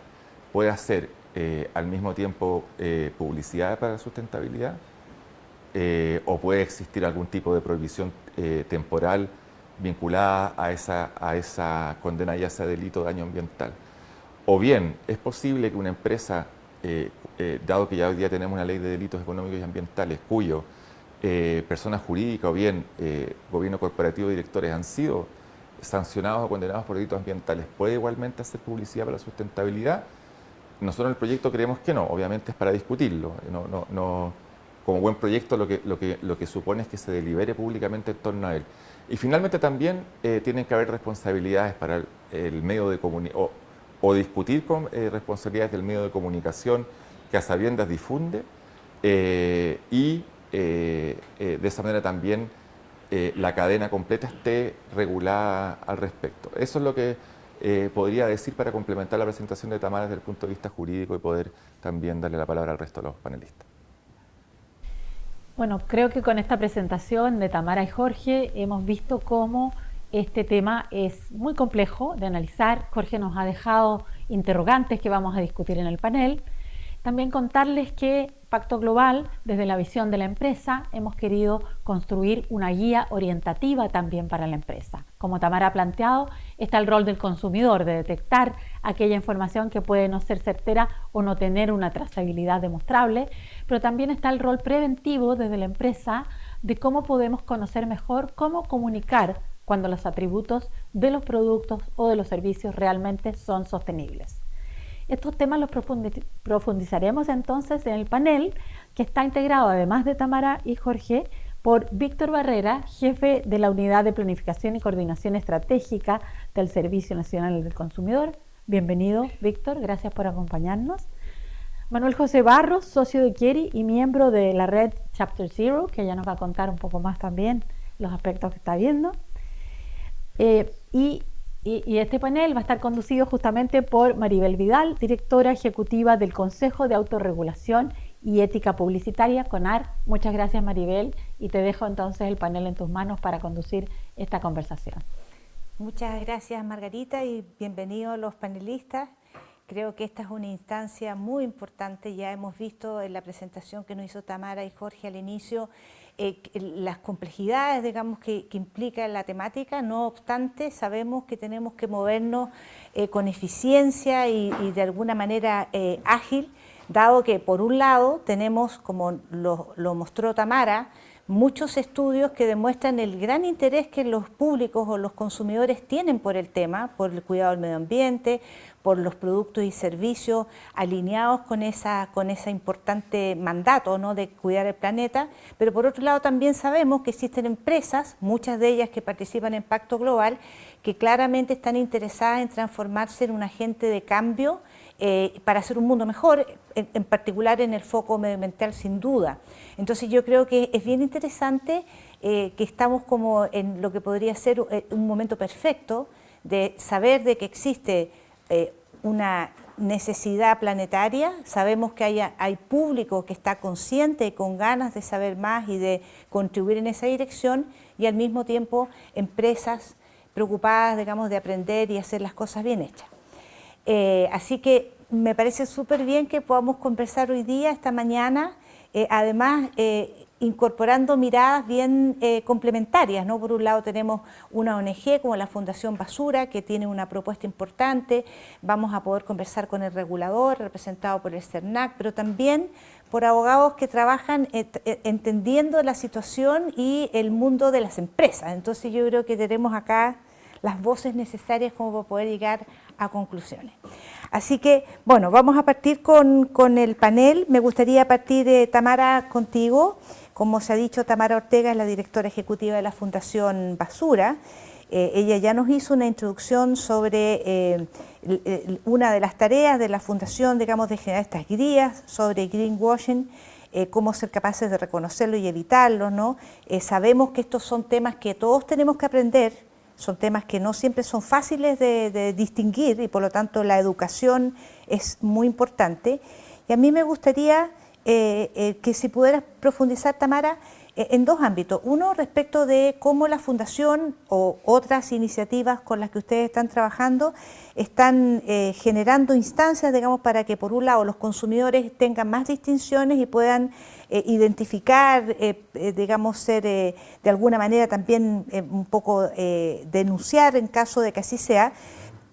pueda hacer al mismo tiempo publicidad para la sustentabilidad, o puede existir algún tipo de prohibición temporal vinculada a esa condena, ya sea delito o daño ambiental. O bien, es posible que una empresa, dado que ya hoy día tenemos una ley de delitos económicos y ambientales, cuyo personas jurídicas o bien gobierno corporativo y directores han sido sancionados o condenados por delitos ambientales, ¿puede igualmente hacer publicidad para la sustentabilidad? Nosotros en el proyecto creemos que no, obviamente es para discutirlo. Como buen proyecto lo que supone es que se delibere públicamente en torno a él. Y finalmente también tienen que haber responsabilidades para el medio de comunicación, o discutir con responsabilidades del medio de comunicación que a sabiendas difunde, y de esa manera también la cadena completa esté regulada al respecto. Eso es lo que podría decir para complementar la presentación de Tamara desde el punto de vista jurídico y poder también darle la palabra al resto de los panelistas. Bueno, creo que con esta presentación de Tamara y Jorge hemos visto cómo este tema es muy complejo de analizar. Jorge nos ha dejado interrogantes que vamos a discutir en el panel. También contarles que Pacto Global, desde la visión de la empresa, hemos querido construir una guía orientativa también para la empresa. Como Tamara ha planteado, está el rol del consumidor de detectar aquella información que puede no ser certera o no tener una trazabilidad demostrable, pero también está el rol preventivo desde la empresa de cómo podemos conocer mejor cómo comunicar cuando los atributos de los productos o de los servicios realmente son sostenibles. Estos temas los profundizaremos entonces en el panel, que está integrado, además de Tamara y Jorge, por Víctor Barrera, jefe de la Unidad de Planificación y Coordinación Estratégica del Servicio Nacional del Consumidor. Bienvenido, Víctor, gracias por acompañarnos. Manuel José Barros, socio de Kieri y miembro de la red Chapter Zero, que ya nos va a contar un poco más también los aspectos que está viendo. Y este panel va a estar conducido justamente por Maribel Vidal, directora ejecutiva del Consejo de Autorregulación y Ética Publicitaria, CONAR. Muchas gracias, Maribel, y te dejo entonces el panel en tus manos para conducir esta conversación. Muchas gracias, Margarita, y bienvenidos los panelistas. Creo que esta es una instancia muy importante. Ya hemos visto en la presentación que nos hizo Tamara y Jorge al inicio las complejidades, digamos, que implica la temática. No obstante, sabemos que tenemos que movernos con eficiencia y de alguna manera ágil, dado que por un lado tenemos, como lo mostró Tamara, muchos estudios que demuestran el gran interés que los públicos o los consumidores tienen por el tema, por el cuidado del medio ambiente, por los productos y servicios alineados con ese importante mandato, ¿no?, de cuidar el planeta. Pero por otro lado también sabemos que existen empresas, muchas de ellas que participan en Pacto Global, que claramente están interesadas en transformarse en un agente de cambio para hacer un mundo mejor, en particular en el foco medioambiental, sin duda. Entonces yo creo que es bien interesante que estamos como en lo que podría ser un momento perfecto de saber de que existe una necesidad planetaria. Sabemos que hay público que está consciente y con ganas de saber más y de contribuir en esa dirección, y al mismo tiempo empresas preocupadas, digamos, de aprender y hacer las cosas bien hechas. Así que me parece súper bien que podamos conversar hoy día, esta mañana, además incorporando miradas bien complementarias, ¿no? Por un lado tenemos una ONG como la Fundación Basura, que tiene una propuesta importante. Vamos a poder conversar con el regulador, representado por el CERNAC, pero también por abogados que trabajan entendiendo la situación y el mundo de las empresas. Entonces yo creo que tenemos acá las voces necesarias como para poder llegar a conclusiones. Así que, bueno, vamos a partir con el panel. Me gustaría partir, Tamara, contigo. Como se ha dicho, Tamara Ortega es la directora ejecutiva de la Fundación Basura. Ella ya nos hizo una introducción sobre una de las tareas de la Fundación, digamos, de generar estas guías sobre greenwashing, cómo ser capaces de reconocerlo y evitarlo, ¿no? Sabemos que estos son temas que todos tenemos que aprender. Son temas que no siempre son fáciles de distinguir y por lo tanto la educación es muy importante. Y a mí me gustaría que si pudieras profundizar, Tamara, en dos ámbitos. Uno, respecto de cómo la Fundación o otras iniciativas con las que ustedes están trabajando están generando instancias, digamos, para que por un lado los consumidores tengan más distinciones y puedan identificar, digamos, ser de alguna manera también un poco denunciar en caso de que así sea.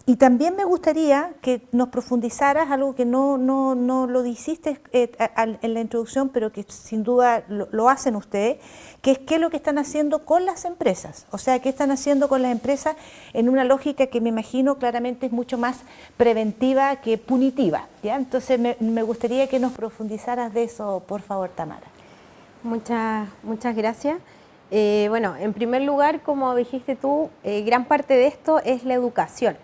Y también me gustaría que nos profundizaras algo que no lo dijiste en la introducción, pero que sin duda lo hacen ustedes, que es qué es lo que están haciendo con las empresas. O sea, qué están haciendo con las empresas en una lógica que me imagino claramente es mucho más preventiva que punitiva, ¿ya? Entonces me gustaría que nos profundizaras de eso, por favor, Tamara. Muchas gracias. Bueno, en primer lugar, como dijiste tú, gran parte de esto es la educación.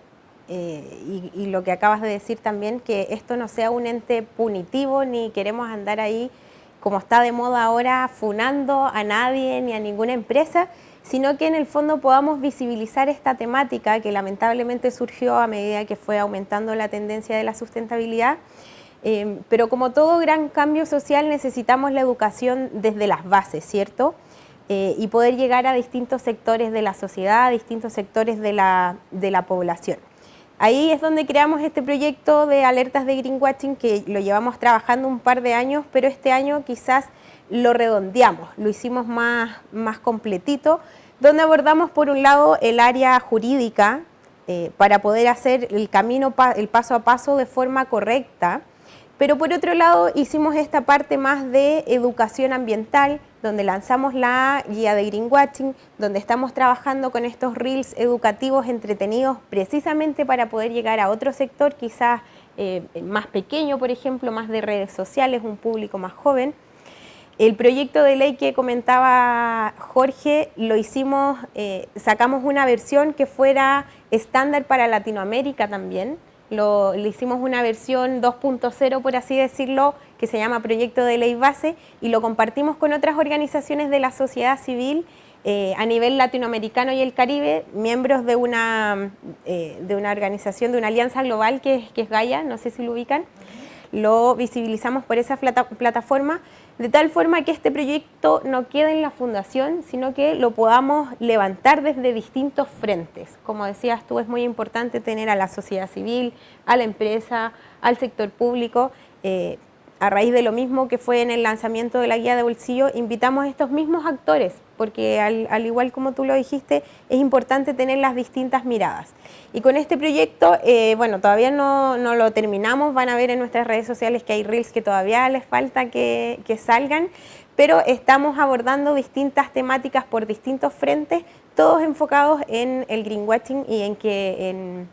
Y lo que acabas de decir también, que esto no sea un ente punitivo, ni queremos andar ahí, como está de moda ahora, funando a nadie ni a ninguna empresa, sino que en el fondo podamos visibilizar esta temática que lamentablemente surgió a medida que fue aumentando la tendencia de la sustentabilidad. Pero como todo gran cambio social necesitamos la educación desde las bases, ¿cierto? Y poder llegar a distintos sectores de la sociedad, a distintos sectores de la población. Ahí es donde creamos este proyecto de alertas de greenwashing, que lo llevamos trabajando un par de años, pero este año quizás lo redondeamos, lo hicimos más completito, donde abordamos por un lado el área jurídica para poder hacer el camino, el paso a paso de forma correcta, pero por otro lado hicimos esta parte más de educación ambiental, donde lanzamos la guía de greenwashing, donde estamos trabajando con estos reels educativos entretenidos precisamente para poder llegar a otro sector, quizás más pequeño, por ejemplo, más de redes sociales, un público más joven. El proyecto de ley que comentaba Jorge, lo hicimos, sacamos una versión que fuera estándar para Latinoamérica también, Le hicimos una versión 2.0, por así decirlo, que se llama Proyecto de Ley Base, y lo compartimos con otras organizaciones de la sociedad civil a nivel latinoamericano y el Caribe, miembros de una organización, de una alianza global que es Gaia, no sé si lo ubican. Lo visibilizamos por esa plataforma, de tal forma que este proyecto no quede en la fundación, sino que lo podamos levantar desde distintos frentes. Como decías tú, es muy importante tener a la sociedad civil, a la empresa, al sector público. A raíz de lo mismo que fue en el lanzamiento de la guía de bolsillo, invitamos a estos mismos actores, porque al igual como tú lo dijiste, es importante tener las distintas miradas. Y con este proyecto, bueno, todavía no lo terminamos, van a ver en nuestras redes sociales que hay reels que todavía les falta que salgan, pero estamos abordando distintas temáticas por distintos frentes, todos enfocados en el greenwashing y en que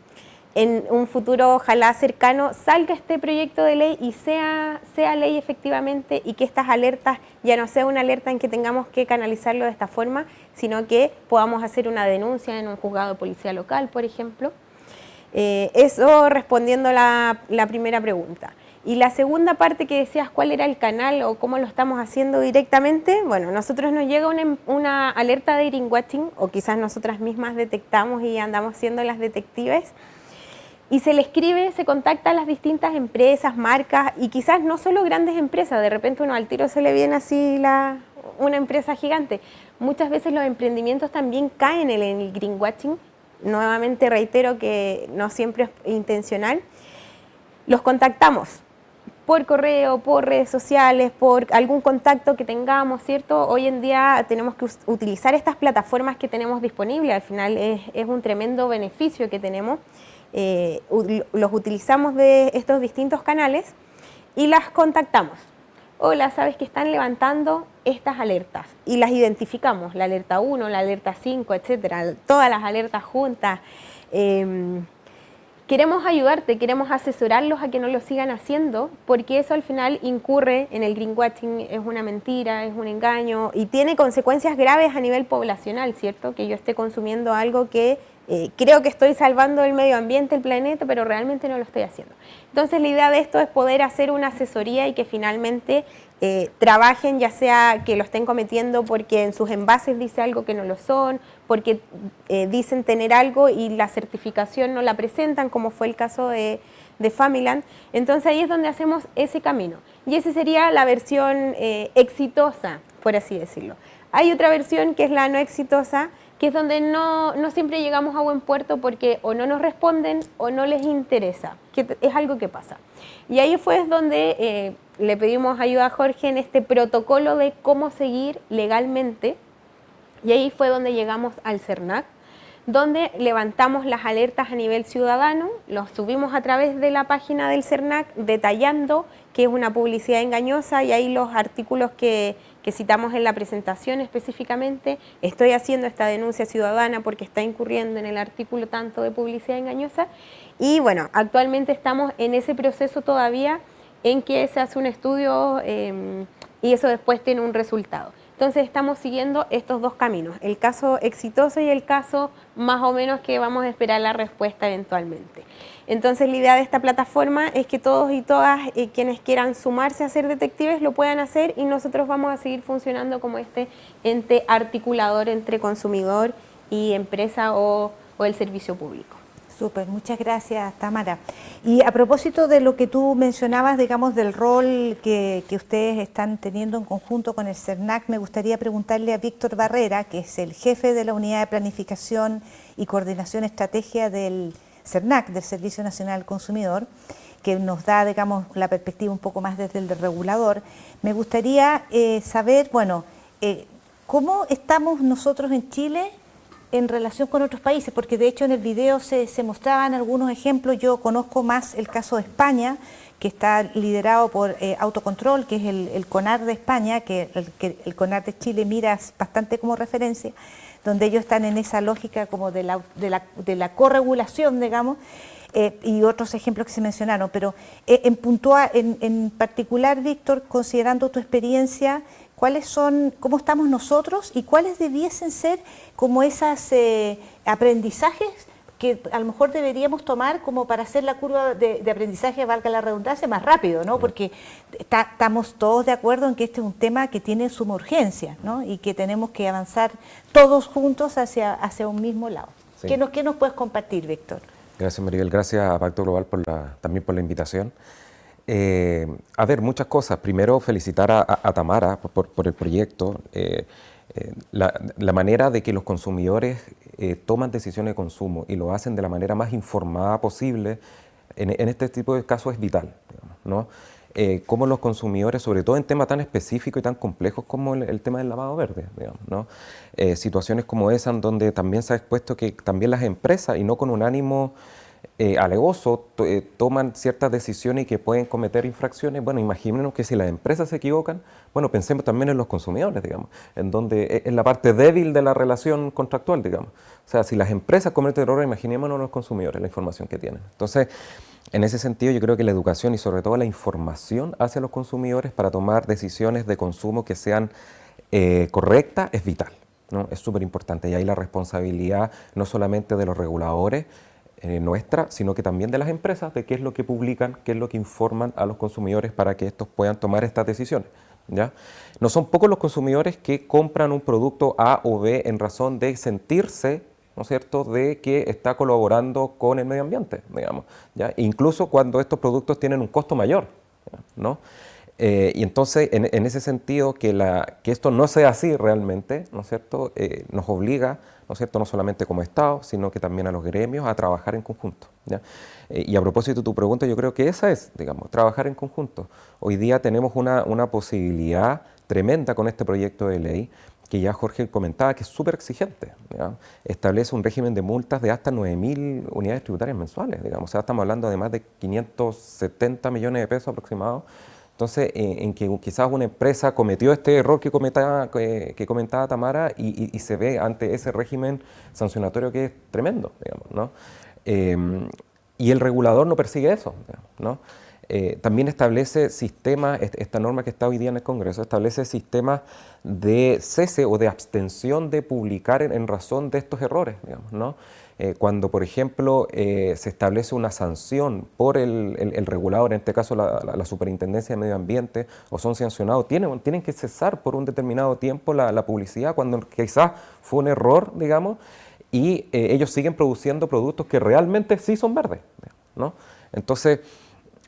en un futuro ojalá cercano salga este proyecto de ley y sea ley efectivamente, y que estas alertas ya no sea una alerta en que tengamos que canalizarlo de esta forma, sino que podamos hacer una denuncia en un juzgado de policía local, por ejemplo. Eso respondiendo la primera pregunta. Y la segunda parte que decías, ¿cuál era el canal o cómo lo estamos haciendo directamente? Bueno, nosotros nos llega una alerta de greenwashing, o quizás nosotras mismas detectamos y andamos siendo las detectives, y se le escribe, se contacta a las distintas empresas, marcas, y quizás no solo grandes empresas, de repente uno al tiro se le viene así una empresa gigante. Muchas veces los emprendimientos también caen en el greenwashing. Nuevamente reitero que no siempre es intencional. Los contactamos por correo, por redes sociales, por algún contacto que tengamos, ¿cierto? Hoy en día tenemos que utilizar estas plataformas que tenemos disponibles, al final es un tremendo beneficio que tenemos. Los utilizamos de estos distintos canales y las contactamos. Hola, sabes que están levantando estas alertas, y las identificamos, la alerta 1, la alerta 5, etcétera, todas las alertas juntas. Queremos ayudarte, queremos asesorarlos a que no lo sigan haciendo, porque eso al final incurre en el greenwashing, es una mentira, es un engaño y tiene consecuencias graves a nivel poblacional, ¿cierto? Que yo esté consumiendo algo que creo que estoy salvando el medio ambiente, el planeta, pero realmente no lo estoy haciendo. Entonces la idea de esto es poder hacer una asesoría y que finalmente trabajen, ya sea que lo estén cometiendo porque en sus envases dice algo que no lo son, porque dicen tener algo y la certificación no la presentan, como fue el caso de Familand. Entonces ahí es donde hacemos ese camino. Y esa sería la versión exitosa, por así decirlo. Hay otra versión que es la no exitosa, que es donde no siempre llegamos a buen puerto porque o no nos responden o no les interesa, que es algo que pasa. Y ahí fue donde le pedimos ayuda a Jorge en este protocolo de cómo seguir legalmente, y ahí fue donde llegamos al CERNAC, donde levantamos las alertas a nivel ciudadano, los subimos a través de la página del CERNAC detallando que es una publicidad engañosa, y ahí los artículos que citamos en la presentación específicamente, estoy haciendo esta denuncia ciudadana porque está incurriendo en el artículo tanto de publicidad engañosa, y bueno, actualmente estamos en ese proceso todavía en que se hace un estudio y eso después tiene un resultado. Entonces estamos siguiendo estos dos caminos, el caso exitoso y el caso más o menos que vamos a esperar la respuesta eventualmente. Entonces la idea de esta plataforma es que todos y todas quienes quieran sumarse a ser detectives lo puedan hacer, y nosotros vamos a seguir funcionando como este ente articulador entre consumidor y empresa o el servicio público. Súper, muchas gracias, Tamara. Y a propósito de lo que tú mencionabas, digamos, del rol que ustedes están teniendo en conjunto con el CERNAC, me gustaría preguntarle a Víctor Barrera, que es el jefe de la Unidad de Planificación y Coordinación Estrategia del CERNAC, del Servicio Nacional al Consumidor, que nos da, digamos, la perspectiva un poco más desde el regulador. Me gustaría saber, bueno, ¿cómo estamos nosotros en Chile en relación con otros países? Porque de hecho en el video se mostraban algunos ejemplos. Yo conozco más el caso de España, que está liderado por Autocontrol, que es el CONAR de España, que el CONAR de Chile mira bastante como referencia, donde ellos están en esa lógica como de la corregulación, digamos, y otros ejemplos que se mencionaron. Pero en particular, Víctor, considerando tu experiencia, cómo estamos nosotros y cuáles debiesen ser como esos aprendizajes que a lo mejor deberíamos tomar como para hacer la curva de aprendizaje, valga la redundancia, más rápido, ¿no? Porque estamos todos de acuerdo en que este es un tema que tiene suma urgencia, ¿no? Y que tenemos que avanzar todos juntos hacia un mismo lado. Sí. ¿Qué nos puedes compartir, Víctor? Gracias, Maribel. Gracias a Pacto Global también por la invitación. A ver, muchas cosas. Primero, felicitar a Tamara por el proyecto. La manera de que los consumidores toman decisiones de consumo y lo hacen de la manera más informada posible en este tipo de casos es vital, digamos, ¿no? Cómo los consumidores, sobre todo en temas tan específicos y tan complejos como el tema del lavado verde, digamos, ¿no? Situaciones como esa en donde también se ha expuesto que también las empresas, y no con un ánimo alevoso, toman ciertas decisiones y que pueden cometer infracciones. Bueno, imaginémonos que si las empresas se equivocan, bueno, pensemos también en los consumidores, digamos, en donde es la parte débil de la relación contractual, digamos. O sea, si las empresas cometen errores, imaginémonos los consumidores, la información que tienen. Entonces, en ese sentido, yo creo que la educación y sobre todo la información hacia los consumidores para tomar decisiones de consumo que sean correctas es vital, ¿no? Es súper importante. Y ahí la responsabilidad no solamente de los reguladores, nuestra, sino que también de las empresas, de qué es lo que publican, qué es lo que informan a los consumidores para que estos puedan tomar estas decisiones, ¿ya? No son pocos los consumidores que compran un producto A o B en razón de sentirse, ¿no es cierto?, de que está colaborando con el medio ambiente, digamos, ¿ya? Incluso cuando estos productos tienen un costo mayor, ¿no? Y entonces, en ese sentido, que esto no sea así realmente, ¿no es cierto?, nos obliga, ¿no es cierto?, no solamente como Estado, sino que también a los gremios a trabajar en conjunto, ¿ya? Y a propósito de tu pregunta, yo creo que esa es, digamos, trabajar en conjunto. Hoy día tenemos una posibilidad tremenda con este proyecto de ley, que ya Jorge comentaba, que es súper exigente, ¿ya? Establece un régimen de multas de hasta 9.000 unidades tributarias mensuales, digamos. O sea, estamos hablando de más de 570 millones de pesos aproximados. Entonces, en que quizás una empresa cometió este error que comentaba Tamara y se ve ante ese régimen sancionatorio que es tremendo, digamos, ¿no? Y el regulador no persigue eso, digamos, ¿no? También establece sistemas, esta norma que está hoy día en el Congreso, establece sistemas de cese o de abstención de publicar en razón de estos errores, digamos, ¿no? Cuando, por ejemplo, se establece una sanción por el regulador, en este caso la Superintendencia de Medio Ambiente, o son sancionados, tienen que cesar por un determinado tiempo la publicidad, cuando quizás fue un error, digamos, y ellos siguen produciendo productos que realmente sí son verdes, ¿no? Entonces,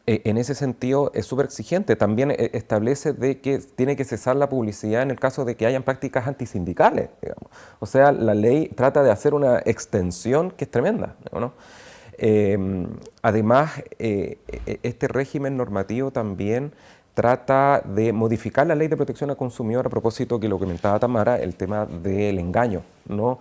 en ese sentido es súper exigente. También establece de que tiene que cesar la publicidad en el caso de que hayan prácticas antisindicales, digamos. O sea, la ley trata de hacer una extensión que es tremenda, ¿no? Además, este régimen normativo también trata de modificar la ley de protección al consumidor a propósito que lo comentaba Tamara, el tema del engaño, ¿no?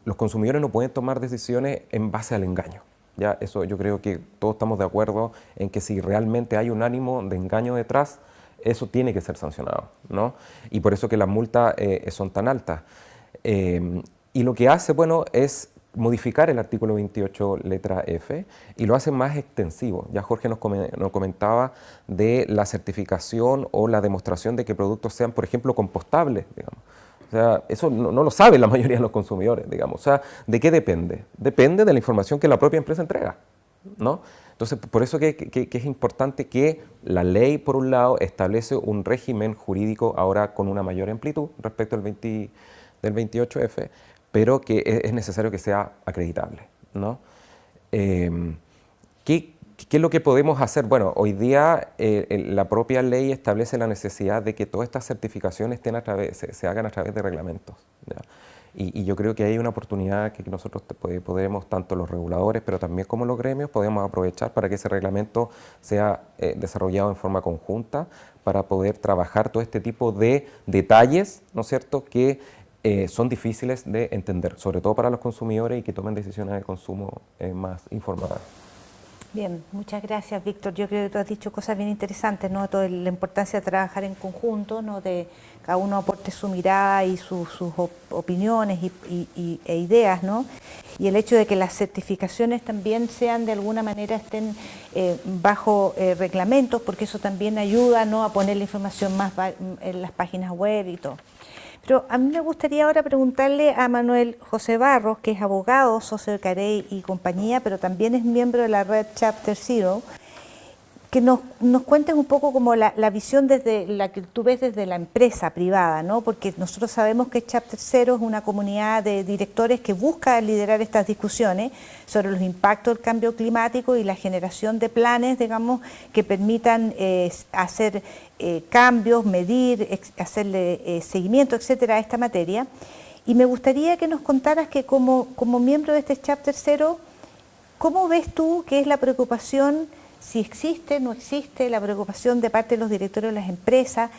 Los consumidores no pueden tomar decisiones en base al engaño. Ya, eso yo creo que todos estamos de acuerdo en que si realmente hay un ánimo de engaño detrás, eso tiene que ser sancionado, ¿no? Y por eso que las multas son tan altas. Y lo que hace, bueno, es modificar el artículo 28, letra F, y lo hace más extensivo. Ya Jorge nos comentaba de la certificación o la demostración de que productos sean, por ejemplo, compostables, digamos. O sea, eso no lo sabe la mayoría de los consumidores, digamos. O sea, ¿de qué depende? Depende de la información que la propia empresa entrega, ¿no? Entonces, por eso que es importante que la ley, por un lado, establece un régimen jurídico ahora con una mayor amplitud respecto del 28F, pero que es necesario que sea acreditable, ¿no? ¿Qué es lo que podemos hacer? Bueno, hoy día la propia ley establece la necesidad de que todas estas certificaciones se hagan a través de reglamentos, ¿ya? Y yo creo que hay una oportunidad que nosotros podemos, tanto los reguladores, pero también como los gremios, podemos aprovechar para que ese reglamento sea desarrollado en forma conjunta para poder trabajar todo este tipo de detalles, ¿no es cierto?, que son difíciles de entender, sobre todo para los consumidores y que tomen decisiones de consumo más informadas. Bien, muchas gracias, Víctor. Yo creo que tú has dicho cosas bien interesantes, ¿no? Toda la importancia de trabajar en conjunto, ¿no? De cada uno aporte su mirada y sus opiniones e ideas, ¿no? Y el hecho de que las certificaciones también sean de alguna manera estén bajo reglamentos, porque eso también ayuda, ¿no?, a poner la información más en las páginas web y todo. Pero a mí me gustaría ahora preguntarle a Manuel José Barros, que es abogado, socio de Carey y compañía, pero también es miembro de la red Chapter Zero, que nos cuentes un poco como la visión desde la que tú ves desde la empresa privada, ¿no? Porque nosotros sabemos que Chapter Zero es una comunidad de directores que busca liderar estas discusiones sobre los impactos del cambio climático y la generación de planes, digamos, que permitan hacer cambios, medir, hacerle seguimiento, etcétera, a esta materia. Y me gustaría que nos contaras que como miembro de este Chapter Zero, ¿cómo ves tú que es la preocupación, si existe, no existe, la preocupación de parte de los directorios de las empresas?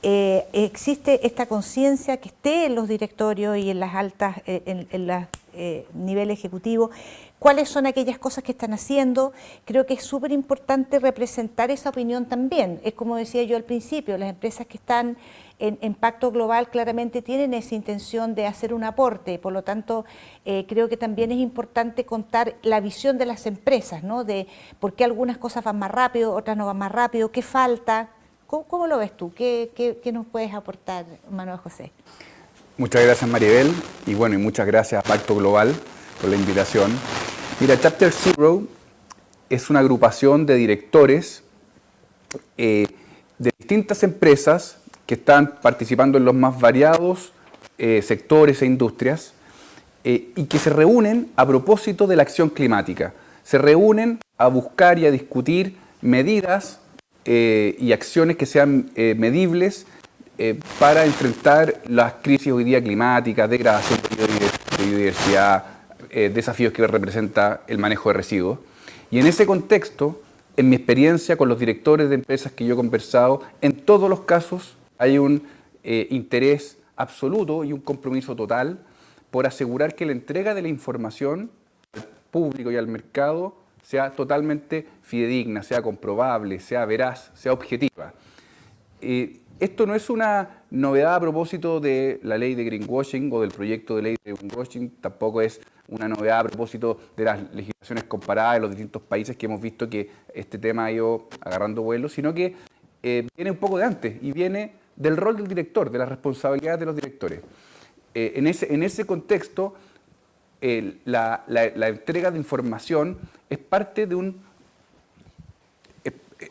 ¿Existe esta conciencia que esté en los directorios y en las altas, en los niveles ejecutivos? ¿Cuáles son aquellas cosas que están haciendo? Creo que es súper importante representar esa opinión también. Es como decía yo al principio, las empresas que están en Pacto Global claramente tienen esa intención de hacer un aporte, por lo tanto creo que también es importante contar la visión de las empresas, ¿no? De por qué algunas cosas van más rápido, otras no van más rápido, qué falta. ¿Cómo lo ves tú? ¿Qué nos puedes aportar, Manuel José? Muchas gracias, Maribel, y bueno, y muchas gracias a Pacto Global por la invitación. Mira, Chapter Zero es una agrupación de directores de distintas empresas que están participando en los más variados sectores e industrias y que se reúnen a propósito de la acción climática. Se reúnen a buscar y a discutir medidas y acciones que sean medibles para enfrentar las crisis hoy día climáticas, degradación de biodiversidad, desafíos que representa el manejo de residuos. Y en ese contexto, en mi experiencia con los directores de empresas que yo he conversado, en todos los casos hay un interés absoluto y un compromiso total por asegurar que la entrega de la información al público y al mercado sea totalmente fidedigna, sea comprobable, sea veraz, sea objetiva. Esto no es una novedad a propósito de la ley de greenwashing o del proyecto de ley de greenwashing, tampoco es una novedad a propósito de las legislaciones comparadas de los distintos países que hemos visto que este tema ha ido agarrando vuelo, sino que viene un poco de antes y viene del rol del director, de la responsabilidad de los directores. En ese contexto, la entrega de información es parte de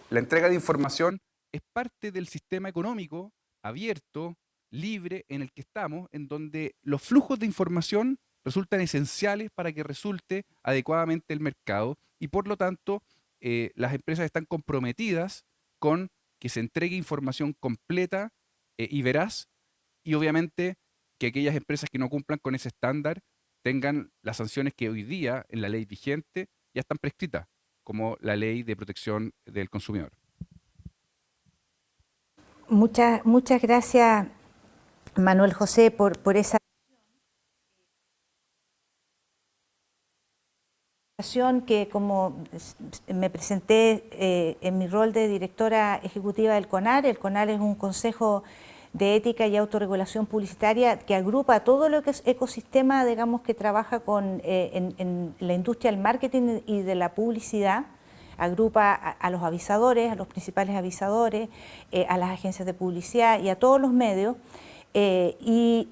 la entrega de información es parte del sistema económico abierto, libre, en el que estamos, en donde los flujos de información resultan esenciales para que resulte adecuadamente el mercado y por lo tanto las empresas están comprometidas con que se entregue información completa y veraz y obviamente que aquellas empresas que no cumplan con ese estándar tengan las sanciones que hoy día en la ley vigente ya están prescritas, como la Ley de Protección del Consumidor. Muchas gracias, Manuel José, por esa que, como me presenté en mi rol de directora ejecutiva del CONAR. El CONAR es un consejo de ética y autorregulación publicitaria que agrupa todo lo que es ecosistema, digamos, que trabaja en la industria del marketing y de la publicidad. Agrupa a los avisadores, a los principales avisadores, a las agencias de publicidad y a todos los medios. Y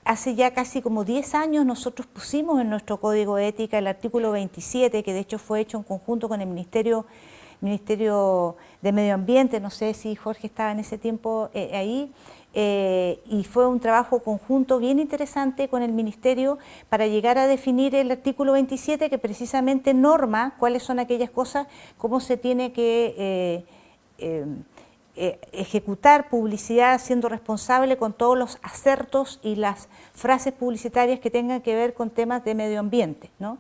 hace ya casi como 10 años nosotros pusimos en nuestro código de ética el artículo 27, que de hecho fue hecho en conjunto con el Ministerio de Medio Ambiente, no sé si Jorge estaba en ese tiempo ahí, y fue un trabajo conjunto bien interesante con el Ministerio para llegar a definir el artículo 27 que precisamente norma cuáles son aquellas cosas, cómo se tiene que ejecutar publicidad siendo responsable con todos los acertos y las frases publicitarias que tengan que ver con temas de medio ambiente, ¿no?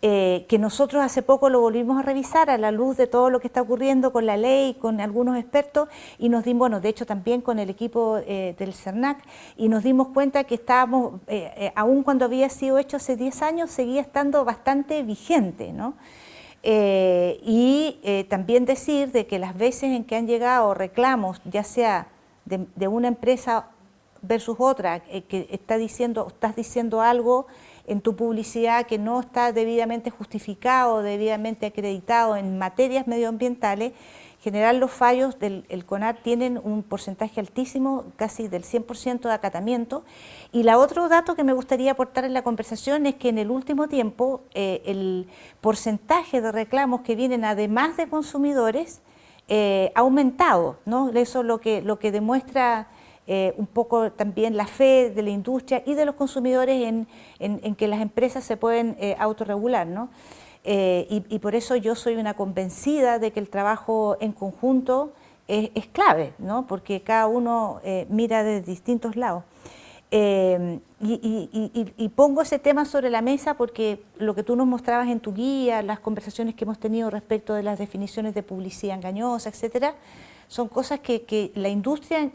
Que nosotros hace poco lo volvimos a revisar a la luz de todo lo que está ocurriendo con la ley, con algunos expertos, y nos dimos, bueno, de hecho también con el equipo del CERNAC, y nos dimos cuenta que estábamos, aun cuando había sido hecho hace 10 años, seguía estando bastante vigente, ¿no? También decir de que las veces en que han llegado reclamos, ya sea de una empresa versus otra, que estás diciendo algo en tu publicidad que no está debidamente justificado, debidamente acreditado en materias medioambientales, general los fallos del CONAR tienen un porcentaje altísimo, casi del 100% de acatamiento. Y el otro dato que me gustaría aportar en la conversación es que en el último tiempo el porcentaje de reclamos que vienen además de consumidores ha aumentado, ¿no? Eso es lo que demuestra un poco también la fe de la industria y de los consumidores en que las empresas se pueden autorregular, ¿no? Y por eso yo soy una convencida de que el trabajo en conjunto es clave, ¿no? Porque cada uno mira desde distintos lados. Y pongo ese tema sobre la mesa porque lo que tú nos mostrabas en tu guía, las conversaciones que hemos tenido respecto de las definiciones de publicidad engañosa, etcétera, son cosas que la industria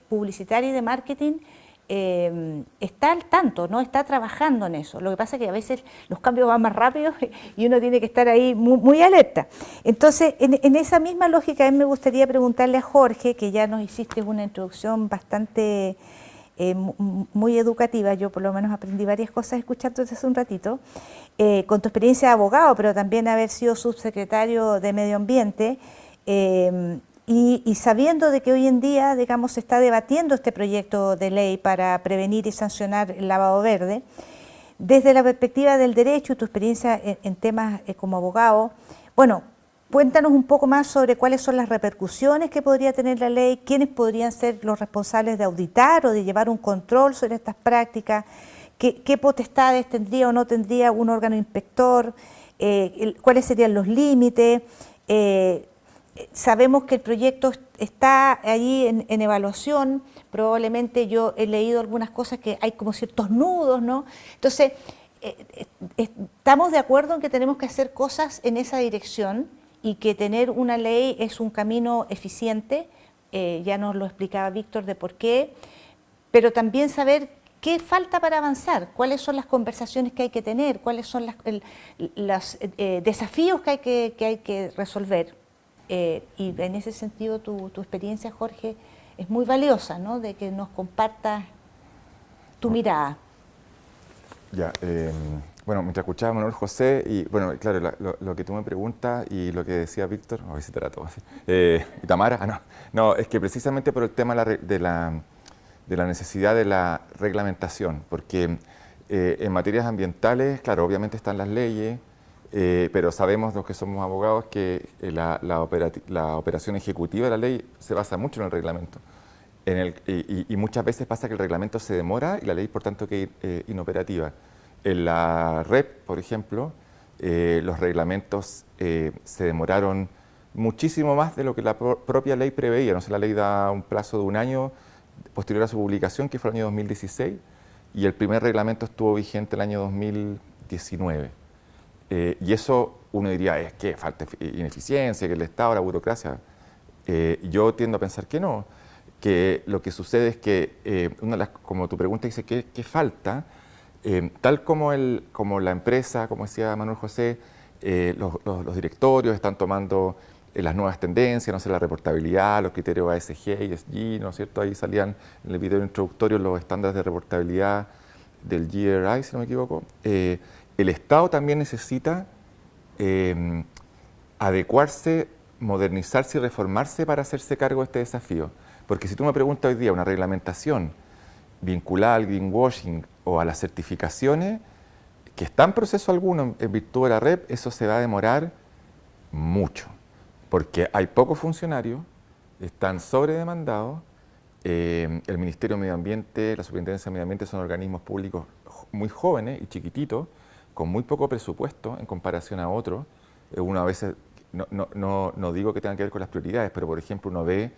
publicitaria y de marketing está al tanto, ¿no? Está trabajando en eso. Lo que pasa es que a veces los cambios van más rápido y uno tiene que estar ahí muy alerta. Entonces, en esa misma lógica, a mí me gustaría preguntarle a Jorge, que ya nos hiciste una introducción bastante muy educativa. Yo por lo menos aprendí varias cosas escuchándote hace un ratito, con tu experiencia de abogado, pero también haber sido subsecretario de Medio Ambiente, y sabiendo de que hoy en día, digamos, se está debatiendo este proyecto de ley para prevenir y sancionar el lavado verde, desde la perspectiva del derecho y tu experiencia en temas como abogado, bueno, cuéntanos un poco más sobre cuáles son las repercusiones que podría tener la ley, quiénes podrían ser los responsables de auditar o de llevar un control sobre estas prácticas, qué potestades tendría o no tendría un órgano inspector, cuáles serían los límites. Sabemos que el proyecto está allí en evaluación, probablemente yo he leído algunas cosas que hay como ciertos nudos, ¿no? Entonces, estamos de acuerdo en que tenemos que hacer cosas en esa dirección y que tener una ley es un camino eficiente, ya nos lo explicaba Víctor de por qué, pero también saber qué falta para avanzar, cuáles son las conversaciones que hay que tener, cuáles son los desafíos que hay que resolver. Y en ese sentido tu experiencia, Jorge, es muy valiosa, ¿no? De que nos compartas tu mirada. Ya, bueno, mientras escuchaba a Manuel José, y bueno, claro, lo que tú me preguntas y lo que decía Víctor, a ver si te era todo así, y Tamara, no, es que precisamente por el tema de la necesidad de la reglamentación, porque en materias ambientales, claro, obviamente están las leyes, pero sabemos los que somos abogados que la operación ejecutiva de la ley se basa mucho en el reglamento. Y muchas veces pasa que el reglamento se demora y la ley, por tanto, que es inoperativa. En la REP, por ejemplo, los reglamentos se demoraron muchísimo más de lo que la propia ley preveía. No sé, la ley da un plazo de un año posterior a su publicación, que fue el año 2016, y el primer reglamento estuvo vigente el año 2019. Y eso uno diría, es que falta ineficiencia, que el Estado, la burocracia. Yo tiendo a pensar que no, que lo que sucede es que, como tu pregunta dice, ¿qué falta? Tal como la empresa, como decía Manuel José, los directorios están tomando las nuevas tendencias, no sé, la reportabilidad, los criterios ASG y ESG, ¿no es cierto? Ahí salían en el video introductorio los estándares de reportabilidad del GRI, si no me equivoco. El Estado también necesita adecuarse, modernizarse y reformarse para hacerse cargo de este desafío. Porque si tú me preguntas hoy día una reglamentación vinculada al greenwashing o a las certificaciones, que está en proceso alguno en virtud de la REP, eso se va a demorar mucho. Porque hay pocos funcionarios, están sobredemandados, el Ministerio de Medio Ambiente, la Superintendencia de Medio Ambiente son organismos públicos muy jóvenes y chiquititos, con muy poco presupuesto en comparación a otros. Uno a veces, no digo que tenga que ver con las prioridades, pero por ejemplo uno ve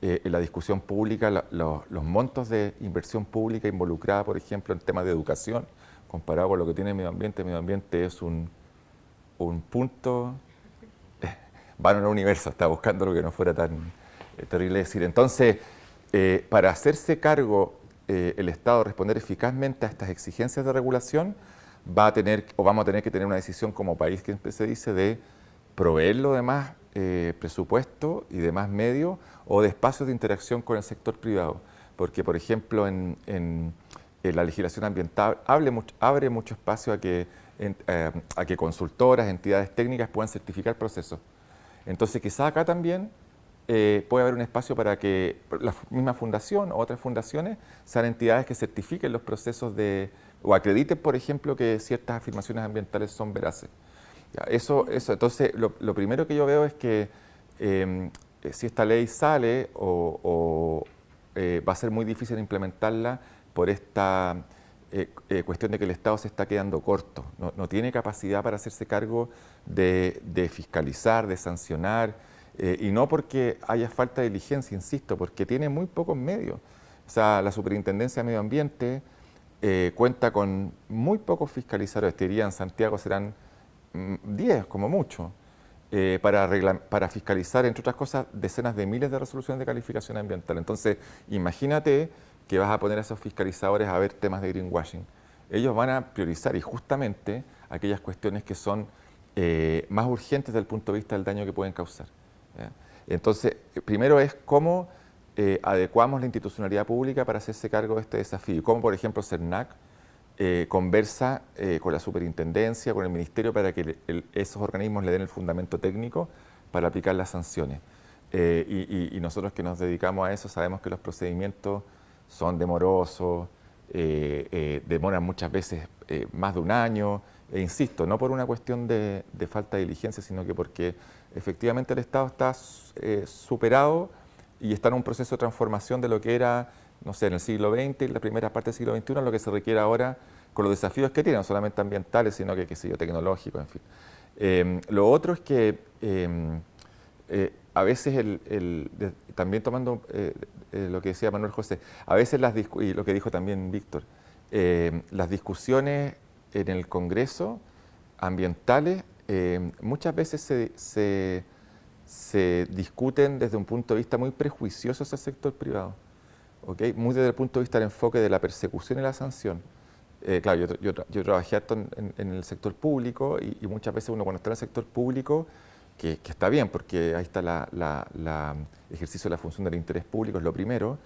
en la discusión pública los montos de inversión pública involucrada, por ejemplo, en temas de educación, comparado con lo que tiene el medio ambiente. El medio ambiente es un punto, van al universo, está buscando lo que no fuera tan terrible decir. Entonces, para hacerse cargo el Estado, responder eficazmente a estas exigencias de regulación, vamos a tener que tener una decisión como país, que se dice, de proveerlo de más presupuesto y de más medios o de espacios de interacción con el sector privado. Porque, por ejemplo, en la legislación ambiental abre mucho espacio a que consultoras, entidades técnicas puedan certificar procesos. Entonces quizás acá también puede haber un espacio para que la misma fundación o otras fundaciones sean entidades que certifiquen los procesos o acrediten, por ejemplo, que ciertas afirmaciones ambientales son veraces. Ya, eso. Entonces, lo primero que yo veo es que si esta ley sale va a ser muy difícil implementarla por esta cuestión de que el Estado se está quedando corto, no tiene capacidad para hacerse cargo de fiscalizar, de sancionar, y no porque haya falta de diligencia, insisto, porque tiene muy pocos medios. O sea, la Superintendencia de Medio Ambiente cuenta con muy pocos fiscalizadores, te diría en Santiago serán 10 como mucho, para fiscalizar, entre otras cosas, decenas de miles de resoluciones de calificación ambiental. Entonces, imagínate que vas a poner a esos fiscalizadores a ver temas de greenwashing. Ellos van a priorizar y justamente aquellas cuestiones que son más urgentes desde el punto de vista del daño que pueden causar. ¿Ya? Entonces, primero es cómo adecuamos la institucionalidad pública para hacerse cargo de este desafío. Cómo, por ejemplo, CERNAC conversa con la superintendencia, con el ministerio, para que esos organismos le den el fundamento técnico para aplicar las sanciones. Y nosotros que nos dedicamos a eso sabemos que los procedimientos son demorosos, demoran muchas veces más de un año, e insisto, no por una cuestión de falta de diligencia, sino que porque efectivamente el Estado está superado y está en un proceso de transformación de lo que era, no sé, en el siglo XX y la primera parte del siglo XXI, lo que se requiere ahora con los desafíos que tiene, no solamente ambientales, sino que, qué sé yo, tecnológicos, en fin. Lo otro es que a veces, también tomando lo que decía Manuel José, a veces y lo que dijo también Víctor, las discusiones en el Congreso ambientales muchas veces se discuten desde un punto de vista muy prejuicioso hacia el sector privado, ¿okay? Muy desde el punto de vista del enfoque de la persecución y la sanción. Claro, yo trabajé harto en el sector público y muchas veces uno cuando está en el sector público, que está bien porque ahí está el ejercicio de la función del interés público, es lo primero,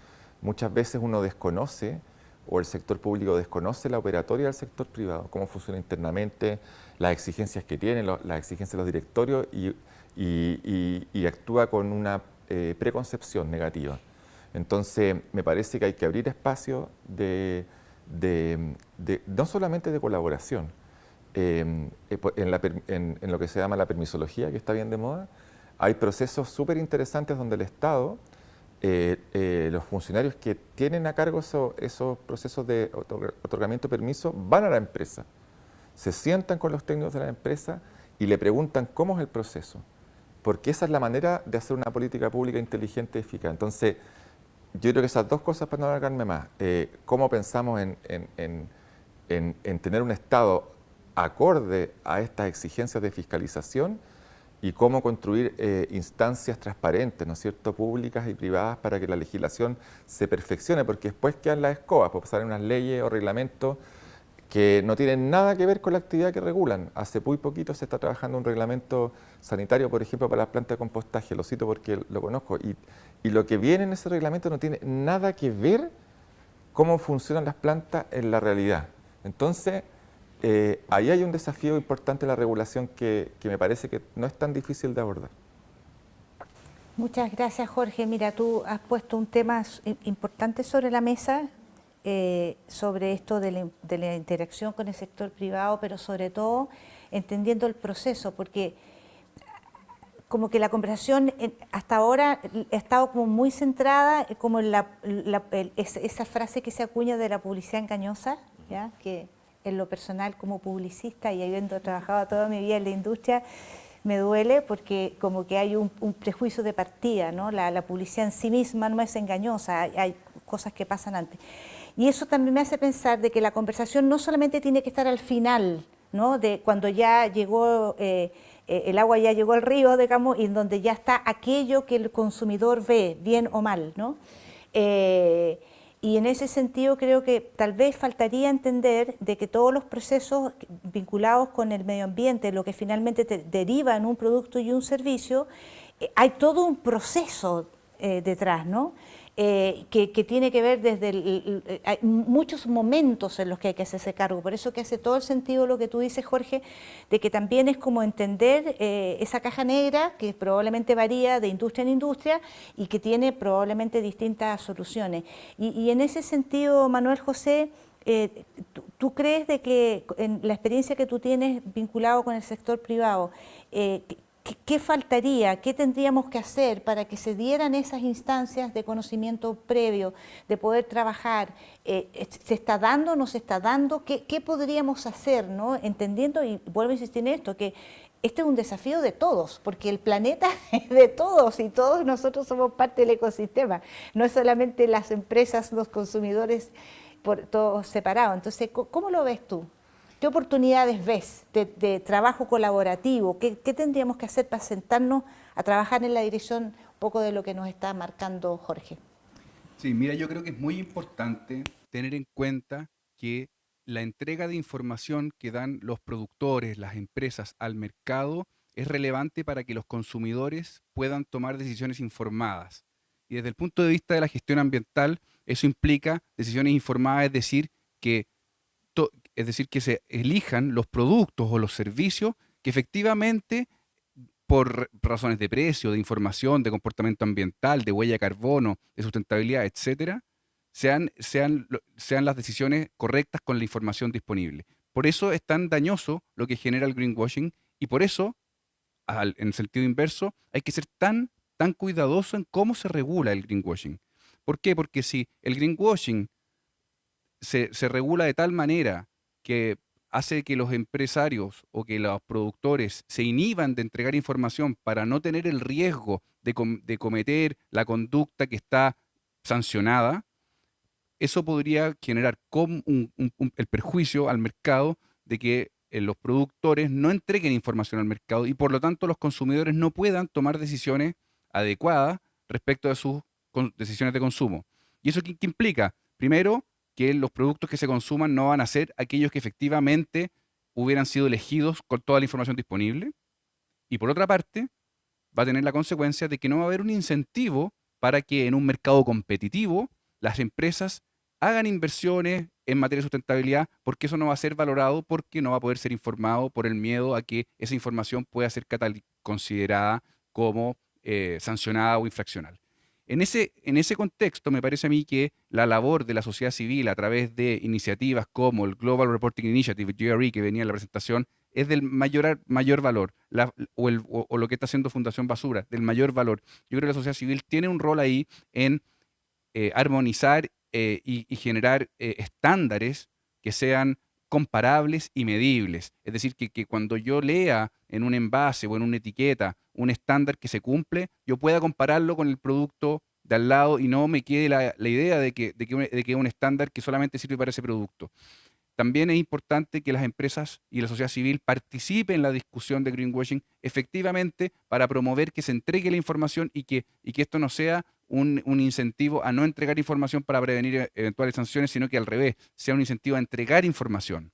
muchas veces uno desconoce o el sector público desconoce la operatoria del sector privado, cómo funciona internamente, las exigencias que tienen, las exigencias de los directorios y actúa con una preconcepción negativa. Entonces, me parece que hay que abrir espacio no solamente de colaboración, en lo que se llama la permisología, que está bien de moda, hay procesos súper interesantes donde el Estado, los funcionarios que tienen a cargo esos procesos de otorgamiento de permiso van a la empresa, se sientan con los técnicos de la empresa y le preguntan cómo es el proceso, porque esa es la manera de hacer una política pública inteligente y eficaz. Entonces, yo creo que esas dos cosas, para no alargarme más, cómo pensamos en tener un Estado acorde a estas exigencias de fiscalización y cómo construir instancias transparentes, ¿no es cierto?, públicas y privadas para que la legislación se perfeccione, porque después quedan las escobas, pues salen unas leyes o reglamentos que no tienen nada que ver con la actividad que regulan. Hace muy poquito se está trabajando un reglamento sanitario, por ejemplo, para las plantas de compostaje, lo cito porque lo conozco, y lo que viene en ese reglamento no tiene nada que ver cómo funcionan las plantas en la realidad. Entonces, ahí hay un desafío importante en la regulación que me parece que no es tan difícil de abordar. Muchas gracias, Jorge. Mira, tú has puesto un tema importante sobre la mesa, sobre esto de la interacción con el sector privado, pero sobre todo entendiendo el proceso, porque como que la conversación hasta ahora ha estado como muy centrada como en esa frase que se acuña de la publicidad engañosa, ¿ya? Que en lo personal como publicista y habiendo trabajado toda mi vida en la industria, me duele porque como que hay un prejuicio de partida, ¿no? La publicidad en sí misma no es engañosa, hay cosas que pasan antes. Y eso también me hace pensar de que la conversación no solamente tiene que estar al final, ¿no? De cuando ya llegó, el agua ya llegó al río, digamos, y en donde ya está aquello que el consumidor ve, bien o mal, ¿no? Y en ese sentido creo que tal vez faltaría entender de que todos los procesos vinculados con el medio ambiente, lo que finalmente te deriva en un producto y un servicio, hay todo un proceso detrás, ¿no? que tiene que ver desde hay muchos momentos en los que hay que hacerse cargo. Por eso que hace todo el sentido lo que tú dices, Jorge, de que también es como entender esa caja negra que probablemente varía de industria en industria y que tiene probablemente distintas soluciones. Y en ese sentido, Manuel José, ¿tú crees de que en la experiencia que tú tienes vinculado con el sector privado, ¿qué faltaría, qué tendríamos que hacer para que se dieran esas instancias de conocimiento previo, de poder trabajar? ¿Se está dando, no se está dando? ¿Qué podríamos hacer, ¿no? Entendiendo, y vuelvo a insistir en esto, que este es un desafío de todos, porque el planeta es de todos y todos nosotros somos parte del ecosistema, no es solamente las empresas, los consumidores, por todos separados. Entonces, ¿cómo lo ves tú? ¿Qué oportunidades ves de trabajo colaborativo? ¿Qué tendríamos que hacer para sentarnos a trabajar en la dirección un poco de lo que nos está marcando Jorge? Sí, mira, yo creo que es muy importante tener en cuenta que la entrega de información que dan los productores, las empresas al mercado es relevante para que los consumidores puedan tomar decisiones informadas. Y desde el punto de vista de la gestión ambiental, eso implica decisiones informadas, es decir, que se elijan los productos o los servicios que efectivamente, por razones de precio, de información, de comportamiento ambiental, de huella de carbono, de sustentabilidad, etcétera, sean las decisiones correctas con la información disponible. Por eso es tan dañoso lo que genera el greenwashing y por eso, en el sentido inverso, hay que ser tan cuidadoso en cómo se regula el greenwashing. ¿Por qué? Porque si el greenwashing se regula de tal manera que hace que los empresarios o que los productores se inhiban de entregar información para no tener el riesgo de cometer la conducta que está sancionada, eso podría generar el perjuicio al mercado de que los productores no entreguen información al mercado y por lo tanto los consumidores no puedan tomar decisiones adecuadas respecto de sus decisiones de consumo. ¿Y eso qué implica? Primero, que los productos que se consuman no van a ser aquellos que efectivamente hubieran sido elegidos con toda la información disponible. Y por otra parte, va a tener la consecuencia de que no va a haber un incentivo para que en un mercado competitivo las empresas hagan inversiones en materia de sustentabilidad, porque eso no va a ser valorado, porque no va a poder ser informado por el miedo a que esa información pueda ser considerada como sancionada o infraccional. En ese contexto, me parece a mí que la labor de la sociedad civil a través de iniciativas como el Global Reporting Initiative, GRE, que venía en la presentación, es del mayor valor, o lo que está haciendo Fundación Basura, del mayor valor. Yo creo que la sociedad civil tiene un rol ahí en armonizar y generar estándares que sean comparables y medibles. Es decir, que cuando yo lea en un envase o en una etiqueta un estándar que se cumple, yo pueda compararlo con el producto de al lado y no me quede la idea de que es un estándar que solamente sirve para ese producto. También es importante que las empresas y la sociedad civil participen en la discusión de greenwashing efectivamente para promover que se entregue la información y que esto no sea un incentivo a no entregar información para prevenir eventuales sanciones, sino que al revés, sea un incentivo a entregar información.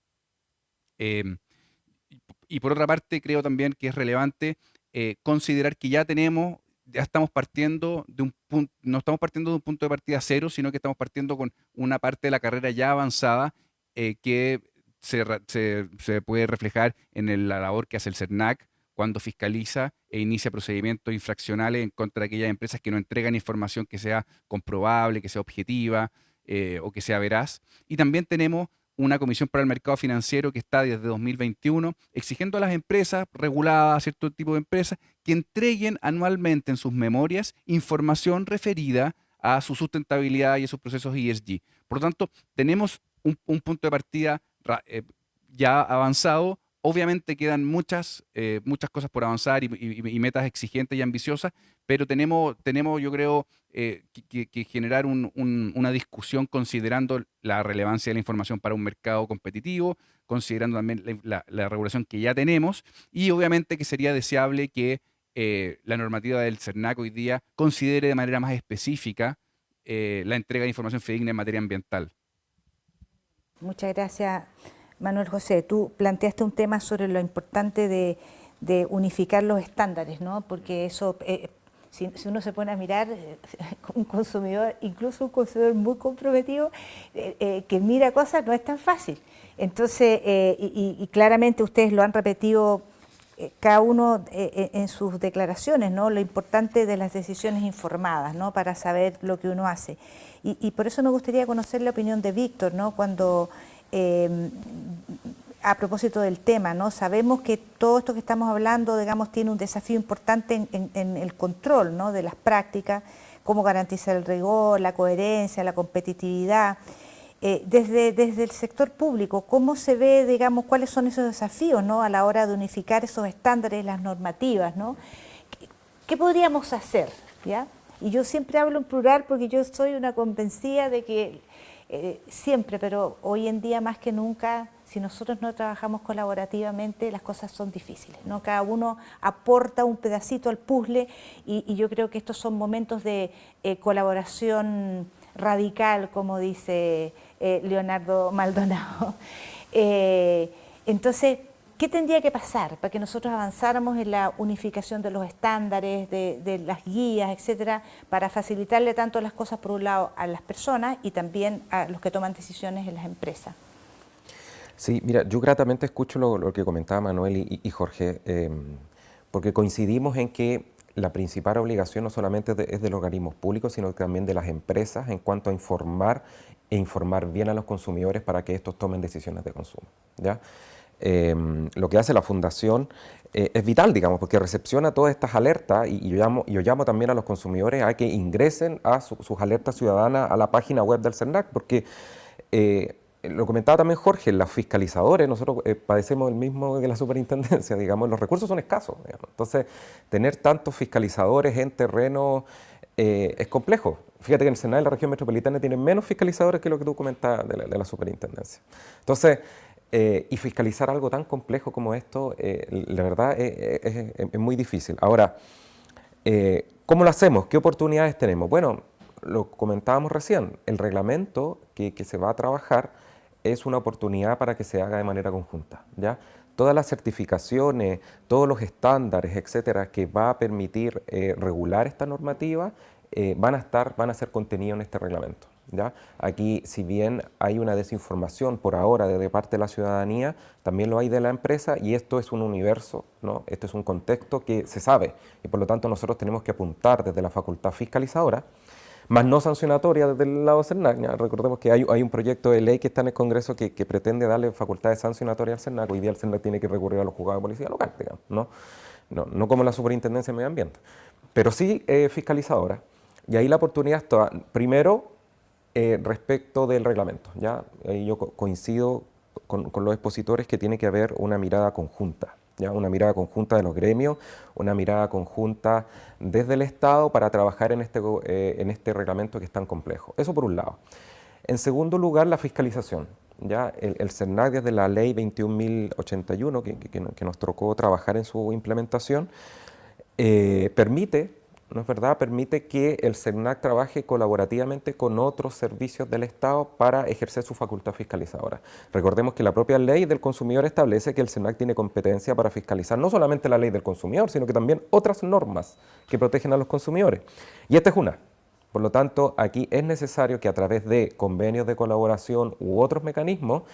Y por otra parte, creo también que es relevante considerar que ya estamos partiendo no estamos partiendo de un punto de partida cero, sino que estamos partiendo con una parte de la carrera ya avanzada que se puede reflejar en la labor que hace el CERNAC cuando fiscaliza e inicia procedimientos infraccionales en contra de aquellas empresas que no entregan información que sea comprobable, que sea objetiva o que sea veraz. Y también tenemos una Comisión para el Mercado Financiero que está desde 2021 exigiendo a las empresas reguladas, a cierto tipo de empresas, que entreguen anualmente en sus memorias información referida a su sustentabilidad y a sus procesos ESG. Por lo tanto, tenemos un punto de partida ya avanzado. Obviamente quedan muchas cosas por avanzar y metas exigentes y ambiciosas, pero tenemos yo creo, que generar una discusión considerando la relevancia de la información para un mercado competitivo, considerando también la regulación que ya tenemos y obviamente que sería deseable que la normativa del CERNAC hoy día considere de manera más específica la entrega de información fidedigna en materia ambiental. Muchas gracias, Manuel José. Tú planteaste un tema sobre lo importante de unificar los estándares, ¿no? Porque eso Si uno se pone a mirar, un consumidor, incluso un consumidor muy comprometido, que mira cosas, no es tan fácil. Entonces, y claramente ustedes lo han repetido cada uno en sus declaraciones, ¿no? Lo importante de las decisiones informadas, ¿no? Para saber lo que uno hace. Y por eso nos gustaría conocer la opinión de Víctor, ¿no? Cuando, a propósito del tema, ¿no? Sabemos que todo esto que estamos hablando, digamos, tiene un desafío importante en el control, ¿no? De las prácticas, cómo garantizar el rigor, la coherencia, la competitividad. Desde el sector público, ¿cómo se ve, digamos, cuáles son esos desafíos, ¿no? A la hora de unificar esos estándares, las normativas, ¿no? ¿Qué podríamos hacer? ¿Ya? Y yo siempre hablo en plural porque yo soy una convencida de que siempre, pero hoy en día más que nunca, si nosotros no trabajamos colaborativamente, las cosas son difíciles, ¿no? Cada uno aporta un pedacito al puzzle y yo creo que estos son momentos de colaboración radical, como dice Leonardo Maldonado. Entonces, ¿qué tendría que pasar para que nosotros avanzáramos en la unificación de los estándares, de las guías, etcétera, para facilitarle tanto las cosas, por un lado, a las personas y también a los que toman decisiones en las empresas? Sí, mira, yo gratamente escucho lo que comentaba Manuel y Jorge, porque coincidimos en que la principal obligación no solamente es de los organismos públicos, sino también de las empresas en cuanto a informar bien a los consumidores para que estos tomen decisiones de consumo, ¿ya? Lo que hace la Fundación es vital, digamos, porque recepciona todas estas alertas y yo llamo también a los consumidores a que ingresen a sus alertas ciudadanas a la página web del CERNAC, porque lo comentaba también Jorge, los fiscalizadores, nosotros padecemos el mismo que la superintendencia, digamos, los recursos son escasos, digamos. Entonces, tener tantos fiscalizadores en terreno es complejo. Fíjate que en el Senado de la región metropolitana tienen menos fiscalizadores que lo que tú comentabas de la superintendencia. Entonces, y fiscalizar algo tan complejo como esto, la verdad es muy difícil. Ahora, ¿cómo lo hacemos? ¿Qué oportunidades tenemos? Bueno, lo comentábamos recién, el reglamento que se va a trabajar es una oportunidad para que se haga de manera conjunta, ¿ya? Todas las certificaciones, todos los estándares, etcétera, que va a permitir regular esta normativa, van a ser contenidos en este reglamento, ¿ya? Aquí, si bien hay una desinformación por ahora de parte de la ciudadanía, también lo hay de la empresa y esto es un universo, ¿no? Esto es un contexto que se sabe y por lo tanto nosotros tenemos que apuntar desde la facultad fiscalizadora, más no sancionatoria desde el lado del CERNAC. ¿Ya? Recordemos que hay un proyecto de ley que está en el Congreso que pretende darle facultades sancionatorias al CERNAC. Hoy día el CERNAC tiene que recurrir a los juzgados de policía local, digamos, no como la Superintendencia de Medio Ambiente, pero sí fiscalizadora. Y ahí la oportunidad está, primero, respecto del reglamento. ¿Ya? Ahí yo coincido con los expositores que tiene que haber una mirada conjunta. ¿Ya? Una mirada conjunta de los gremios, una mirada conjunta desde el Estado para trabajar en este reglamento que es tan complejo. Eso por un lado. En segundo lugar, la fiscalización. ¿Ya? El CERNAC, desde la ley 21.081, que nos tocó trabajar en su implementación, permite, ¿no es verdad?, permite que el CERNAC trabaje colaborativamente con otros servicios del Estado para ejercer su facultad fiscalizadora. Recordemos que la propia ley del consumidor establece que el CERNAC tiene competencia para fiscalizar no solamente la ley del consumidor, sino que también otras normas que protegen a los consumidores. Y esta es una. Por lo tanto, aquí es necesario que a través de convenios de colaboración u otros mecanismos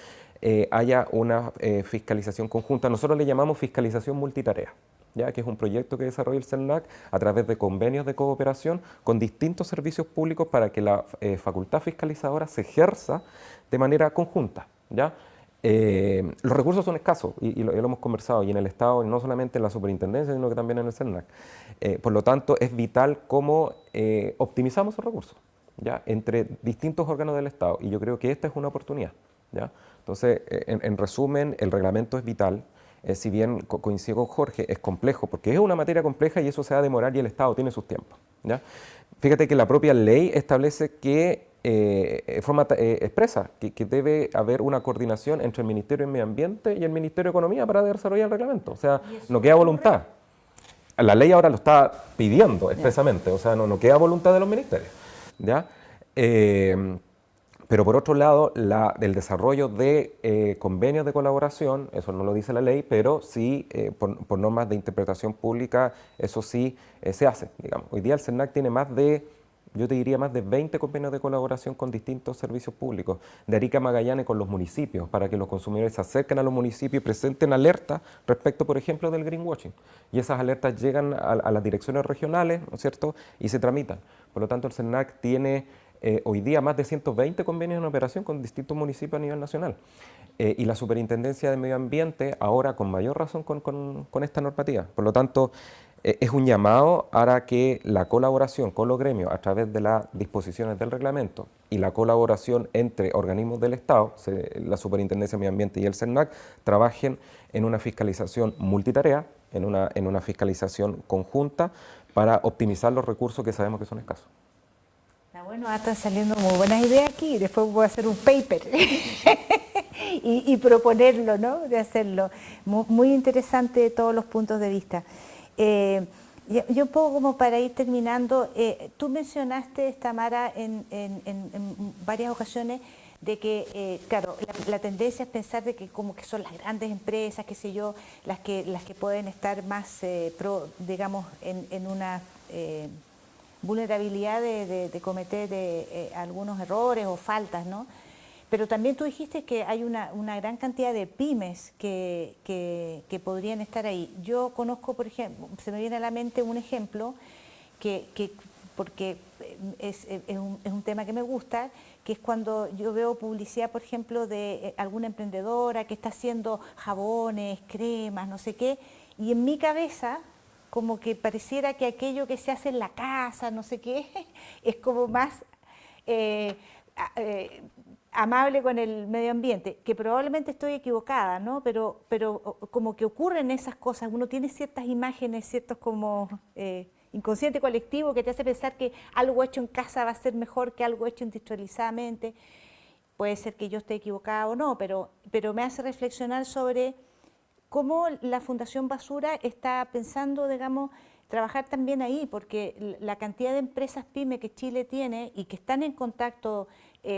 haya una fiscalización conjunta. Nosotros le llamamos fiscalización multitarea, ¿ya? Que es un proyecto que desarrolla el CERNAC a través de convenios de cooperación con distintos servicios públicos para que la facultad fiscalizadora se ejerza de manera conjunta, ¿ya? Los recursos son escasos y lo hemos conversado, y en el Estado, no solamente en la superintendencia, sino que también en el CERNAC. Por lo tanto, es vital cómo optimizamos esos recursos, ¿ya? Entre distintos órganos del Estado, y yo creo que esta es una oportunidad, ¿ya? Entonces, en resumen, el reglamento es vital. Si bien coincido con Jorge, es complejo, porque es una materia compleja y eso se va a demorar y el Estado tiene sus tiempos, ¿ya? Fíjate que la propia ley establece que, de forma expresa, que debe haber una coordinación entre el Ministerio de Medio Ambiente y el Ministerio de Economía para desarrollar el reglamento. O sea, no queda voluntad. La ley ahora lo está pidiendo expresamente, o sea, no queda voluntad de los ministerios, ¿ya? Pero por otro lado, el desarrollo de convenios de colaboración, eso no lo dice la ley, pero sí, por normas de interpretación pública, eso sí se hace, digamos. Hoy día el CERNAC tiene yo te diría más de 20 convenios de colaboración con distintos servicios públicos, de Arica a Magallanes con los municipios, para que los consumidores se acerquen a los municipios y presenten alertas respecto, por ejemplo, del greenwashing. Y esas alertas llegan a las direcciones regionales, ¿no es cierto?, y se tramitan. Por lo tanto, el CERNAC tiene hoy día más de 120 convenios en operación con distintos municipios a nivel nacional. Y la Superintendencia de Medio Ambiente ahora con mayor razón con esta normativa. Por lo tanto, es un llamado para que la colaboración con los gremios a través de las disposiciones del reglamento y la colaboración entre organismos del Estado, la Superintendencia de Medio Ambiente y el CERNAC, trabajen en una fiscalización multitarea, en una fiscalización conjunta para optimizar los recursos que sabemos que son escasos. Bueno, están saliendo muy buenas ideas aquí, después voy a hacer un paper y proponerlo, ¿no? De hacerlo. Muy interesante todos los puntos de vista. Yo un poco como para ir terminando, tú mencionaste, Tamara, en varias ocasiones de que, claro, la tendencia es pensar de que como que son las grandes empresas, qué sé yo, las que pueden estar más, digamos, en una vulnerabilidad de cometer algunos errores o faltas, ¿no? Pero también tú dijiste que hay una gran cantidad de pymes que podrían estar ahí. Yo conozco, por ejemplo, se me viene a la mente un ejemplo, porque es un tema que me gusta, que es cuando yo veo publicidad, por ejemplo, de alguna emprendedora que está haciendo jabones, cremas, no sé qué, y en mi cabeza como que pareciera que aquello que se hace en la casa, no sé qué, es como más amable con el medio ambiente, que probablemente estoy equivocada, ¿no? Pero como que ocurren esas cosas, uno tiene ciertas imágenes, ciertos como inconsciente colectivo que te hace pensar que algo hecho en casa va a ser mejor que algo hecho industrializadamente. Puede ser que yo esté equivocada o no, pero me hace reflexionar sobre cómo la Fundación Basura está pensando, digamos, trabajar también ahí, porque la cantidad de empresas PYME que Chile tiene y que están en contacto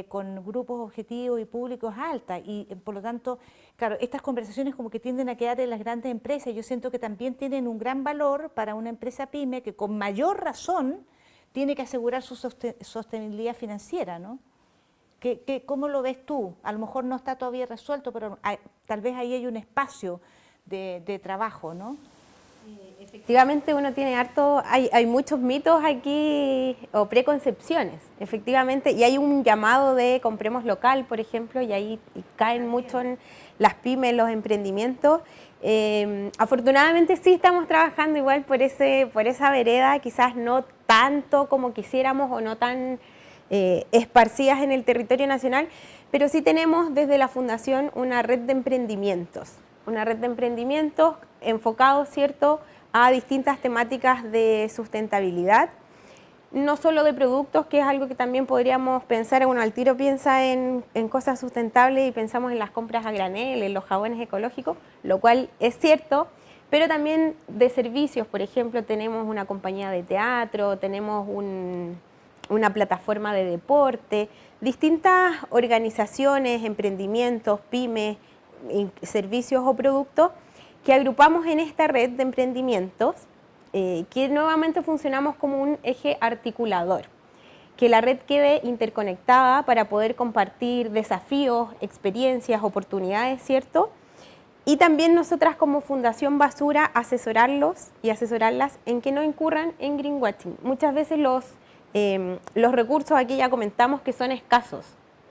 con grupos objetivos y públicos es alta, y por lo tanto, claro, estas conversaciones como que tienden a quedar en las grandes empresas. Yo siento que también tienen un gran valor para una empresa PYME que con mayor razón tiene que asegurar su sostenibilidad financiera, ¿no? ¿Cómo lo ves tú? A lo mejor no está todavía resuelto, pero tal vez ahí hay un espacio de trabajo, ¿no? Efectivamente uno tiene hay muchos mitos aquí o preconcepciones, efectivamente, y hay un llamado de compremos local, por ejemplo, y ahí caen mucho en las pymes, los emprendimientos. Afortunadamente sí estamos trabajando igual por esa vereda, quizás no tanto como quisiéramos o no tan esparcidas en el territorio nacional, pero sí tenemos desde la Fundación una red de emprendimientos enfocados, ¿cierto?, a distintas temáticas de sustentabilidad, no solo de productos, que es algo que también podríamos pensar, uno al tiro piensa en cosas sustentables y pensamos en las compras a granel, en los jabones ecológicos, lo cual es cierto, pero también de servicios. Por ejemplo, tenemos una compañía de teatro, tenemos una plataforma de deporte, distintas organizaciones, emprendimientos, pymes, servicios o productos que agrupamos en esta red de emprendimientos, que nuevamente funcionamos como un eje articulador, que la red quede interconectada para poder compartir desafíos, experiencias, oportunidades, ¿cierto? Y también nosotras como Fundación Basura asesorarlos y asesorarlas en que no incurran en greenwashing. Muchas veces los recursos aquí ya comentamos que son escasos,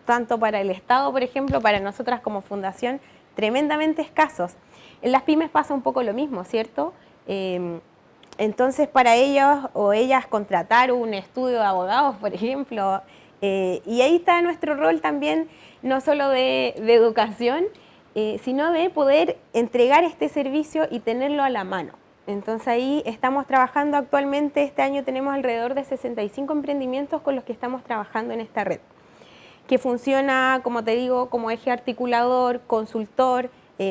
tanto para el Estado, por ejemplo, para nosotras como Fundación, tremendamente escasos. En las pymes pasa un poco lo mismo, ¿cierto? Entonces, para ellos o ellas contratar un estudio de abogados, por ejemplo, y ahí está nuestro rol también, no solo de educación, sino de poder entregar este servicio y tenerlo a la mano. Entonces ahí estamos trabajando actualmente, este año tenemos alrededor de 65 emprendimientos con los que estamos trabajando en esta red, que funciona, como te digo, como eje articulador, consultor,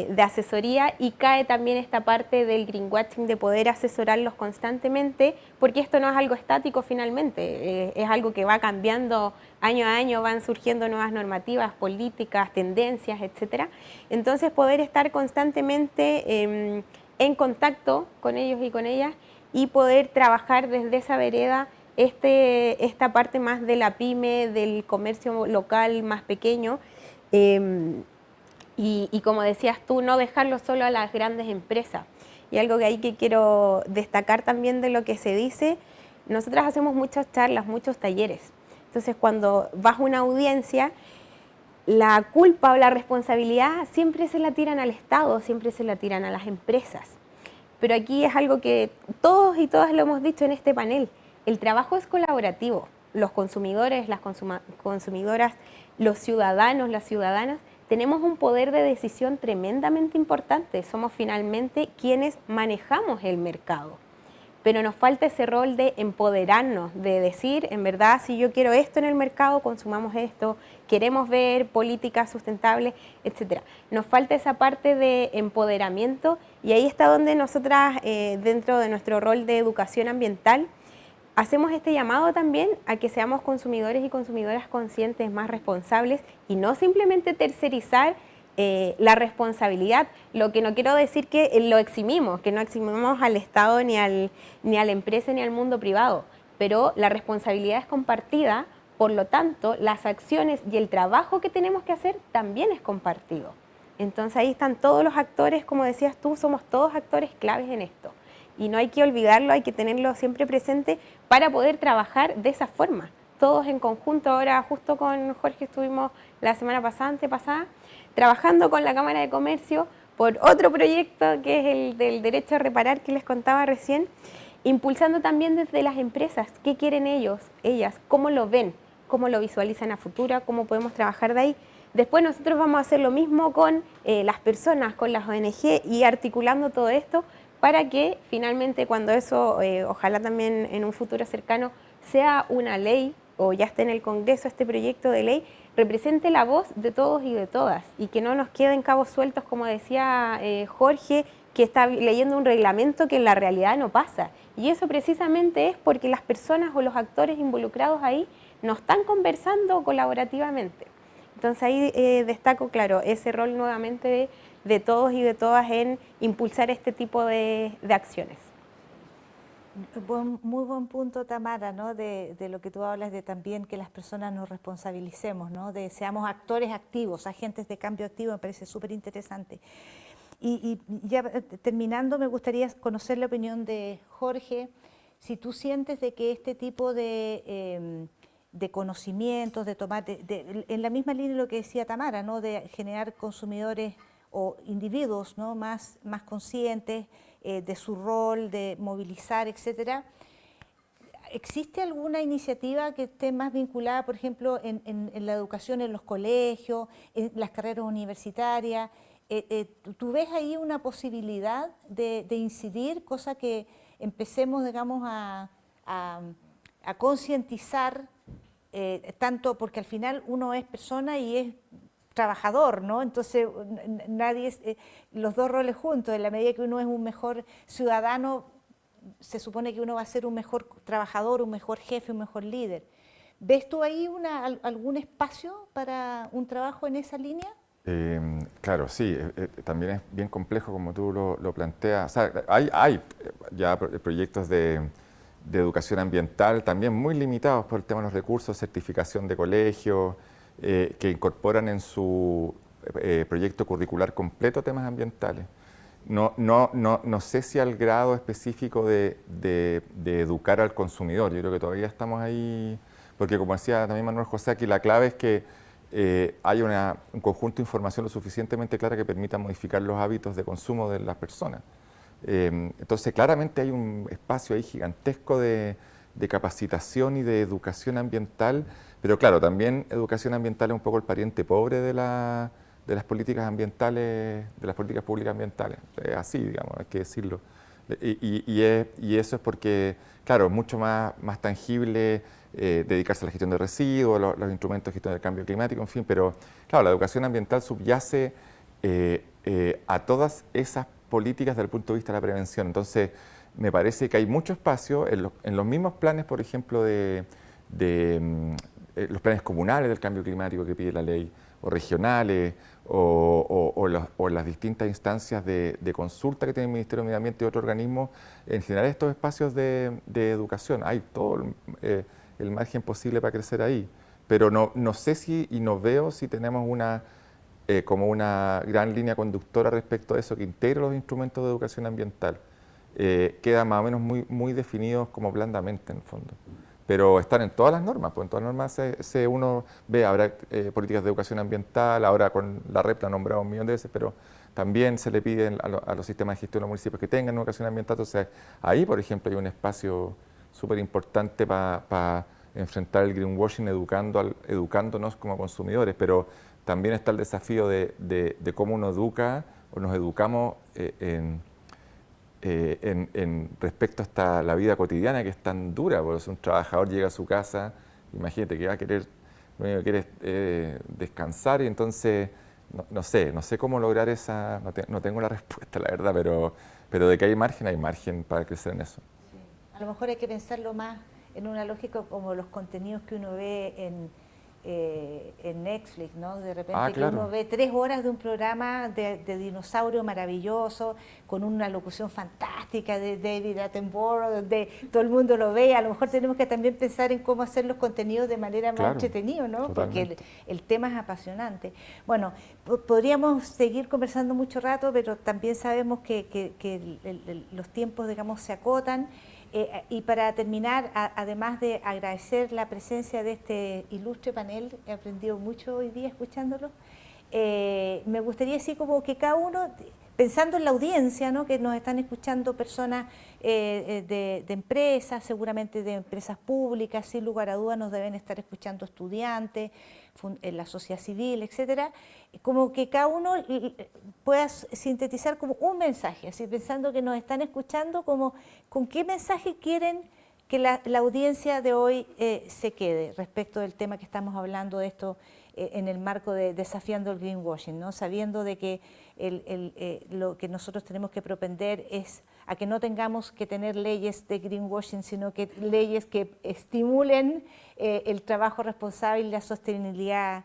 de asesoría, y cae también esta parte del greenwashing, de poder asesorarlos constantemente, porque esto no es algo estático finalmente, es algo que va cambiando año a año, van surgiendo nuevas normativas, políticas, tendencias, etcétera. Entonces poder estar constantemente en contacto con ellos y con ellas y poder trabajar desde esa vereda esta parte más de la pyme, del comercio local más pequeño. Y como decías tú, no dejarlo solo a las grandes empresas. Y algo que ahí que quiero destacar también de lo que se dice, nosotras hacemos muchas charlas, muchos talleres. Entonces, cuando vas a una audiencia, la culpa o la responsabilidad siempre se la tiran al Estado, siempre se la tiran a las empresas. Pero aquí es algo que todos y todas lo hemos dicho en este panel. El trabajo es colaborativo. Los consumidores, las consumidoras, los ciudadanos, las ciudadanas, tenemos un poder de decisión tremendamente importante. Somos finalmente quienes manejamos el mercado. Pero nos falta ese rol de empoderarnos, de decir, en verdad, si yo quiero esto en el mercado, consumamos esto, queremos ver políticas sustentables, etc. Nos falta esa parte de empoderamiento, y ahí está donde nosotras, dentro de nuestro rol de educación ambiental, hacemos este llamado también a que seamos consumidores y consumidoras conscientes, más responsables, y no simplemente tercerizar la responsabilidad. Lo que no quiero decir que lo eximimos, que no eximimos al Estado ni a la empresa ni al mundo privado, pero la responsabilidad es compartida, por lo tanto las acciones y el trabajo que tenemos que hacer también es compartido. Entonces ahí están todos los actores, como decías tú, somos todos actores claves en esto. Y no hay que olvidarlo, hay que tenerlo siempre presente para poder trabajar de esa forma, todos en conjunto. Ahora justo con Jorge estuvimos la semana pasada, antepasada, trabajando con la Cámara de Comercio por otro proyecto que es el del derecho a reparar que les contaba recién, impulsando también desde las empresas, qué quieren ellos, ellas, cómo lo ven, cómo lo visualizan a futuro, cómo podemos trabajar de ahí. Después nosotros vamos a hacer lo mismo con las personas, con las ONG, y articulando todo esto para que finalmente cuando eso, ojalá también en un futuro cercano, sea una ley o ya esté en el Congreso este proyecto de ley, represente la voz de todos y de todas, y que no nos queden cabos sueltos, como decía Jorge, que está leyendo un reglamento que en la realidad no pasa. Y eso precisamente es porque las personas o los actores involucrados ahí no están conversando colaborativamente. Entonces ahí destaco, claro, ese rol nuevamente de todos y de todas en impulsar este tipo de acciones. Muy buen punto, Tamara, ¿no? De lo que tú hablas, de también que las personas nos responsabilicemos, ¿no? De seamos actores activos, agentes de cambio activo, me parece súper interesante. Y ya terminando, me gustaría conocer la opinión de Jorge, si tú sientes de que este tipo de conocimientos, de tomar, en la misma línea de lo que decía Tamara, ¿no? De generar consumidores o individuos, ¿no? más conscientes de su rol, de movilizar, etcétera. ¿Existe alguna iniciativa que esté más vinculada, por ejemplo, en la educación en los colegios, en las carreras universitarias? ¿Tú ves ahí una posibilidad de incidir, cosa que empecemos, digamos, a concientizar, tanto porque al final uno es persona y es trabajador, ¿no? Entonces nadie es, los dos roles juntos, en la medida que uno es un mejor ciudadano, se supone que uno va a ser un mejor trabajador, un mejor jefe, un mejor líder. ¿Ves tú ahí algún espacio para un trabajo en esa línea? Claro, sí, también es bien complejo como tú lo planteas. O sea, hay ya proyectos de educación ambiental también muy limitados por el tema de los recursos, certificación de colegios, que incorporan en su proyecto curricular completo temas ambientales. No sé si al grado específico de educar al consumidor. Yo creo que todavía estamos ahí, porque como decía también Manuel José, aquí la clave es que hay un conjunto de información lo suficientemente clara que permita modificar los hábitos de consumo de las personas. Entonces, claramente hay un espacio ahí gigantesco de capacitación y de educación ambiental, pero claro, también educación ambiental es un poco el pariente pobre de las políticas ambientales, de las políticas públicas ambientales. Es así, digamos, hay que decirlo. Y eso es porque, claro, es mucho más tangible dedicarse a la gestión de residuos, los instrumentos de gestión del cambio climático, en fin, pero claro, la educación ambiental subyace a todas esas políticas desde el punto de vista de la prevención. Entonces, me parece que hay mucho espacio en los mismos planes, por ejemplo, los planes comunales del cambio climático que pide la ley, o regionales, o las distintas instancias de consulta que tiene el Ministerio de Medio Ambiente y otros organismos, en general estos espacios de educación. Hay todo el margen posible para crecer ahí, pero no sé si, y no veo si tenemos como una gran línea conductora respecto a eso que integre los instrumentos de educación ambiental. Quedan más o menos muy definidos como blandamente en el fondo. Pero están en todas las normas, pues en todas las normas uno ve, habrá políticas de educación ambiental, ahora con la REP la han nombrado 1.000.000 de veces, pero también se le pide a los sistemas de gestión de los municipios que tengan educación ambiental. Entonces ahí, por ejemplo, hay un espacio súper importante para enfrentar el greenwashing educándonos como consumidores, pero también está el desafío de cómo uno educa o nos educamos respecto hasta la vida cotidiana, que es tan dura, porque si un trabajador llega a su casa, imagínate que va a querer, lo único que quiere es descansar, y entonces no sé cómo lograr no tengo la respuesta, la verdad, pero de que hay margen para crecer en eso. A lo mejor hay que pensarlo más en una lógica como los contenidos que uno ve en Netflix, ¿no? De repente que uno ve 3 horas de un programa de dinosaurio maravilloso, con una locución fantástica de David Attenborough, donde todo el mundo lo ve. A lo mejor tenemos que también pensar en cómo hacer los contenidos de manera más entretenida, ¿no? Totalmente. Porque el tema es apasionante. Bueno, podríamos seguir conversando mucho rato, pero también sabemos que los tiempos, digamos, se acotan. Y para terminar, además de agradecer la presencia de este ilustre panel, he aprendido mucho hoy día escuchándolo, me gustaría decir como que cada uno, pensando en la audiencia, ¿no? Que nos están escuchando personas de empresas, seguramente de empresas públicas, sin lugar a dudas nos deben estar escuchando estudiantes, en la sociedad civil, etcétera, como que cada uno pueda sintetizar como un mensaje, así pensando que nos están escuchando, como con qué mensaje quieren que la audiencia de hoy se quede respecto del tema que estamos hablando de esto en el marco de desafiando el greenwashing, ¿no? Sabiendo de que lo que nosotros tenemos que propender es a que no tengamos que tener leyes de greenwashing, sino que leyes que estimulen el trabajo responsable y la sostenibilidad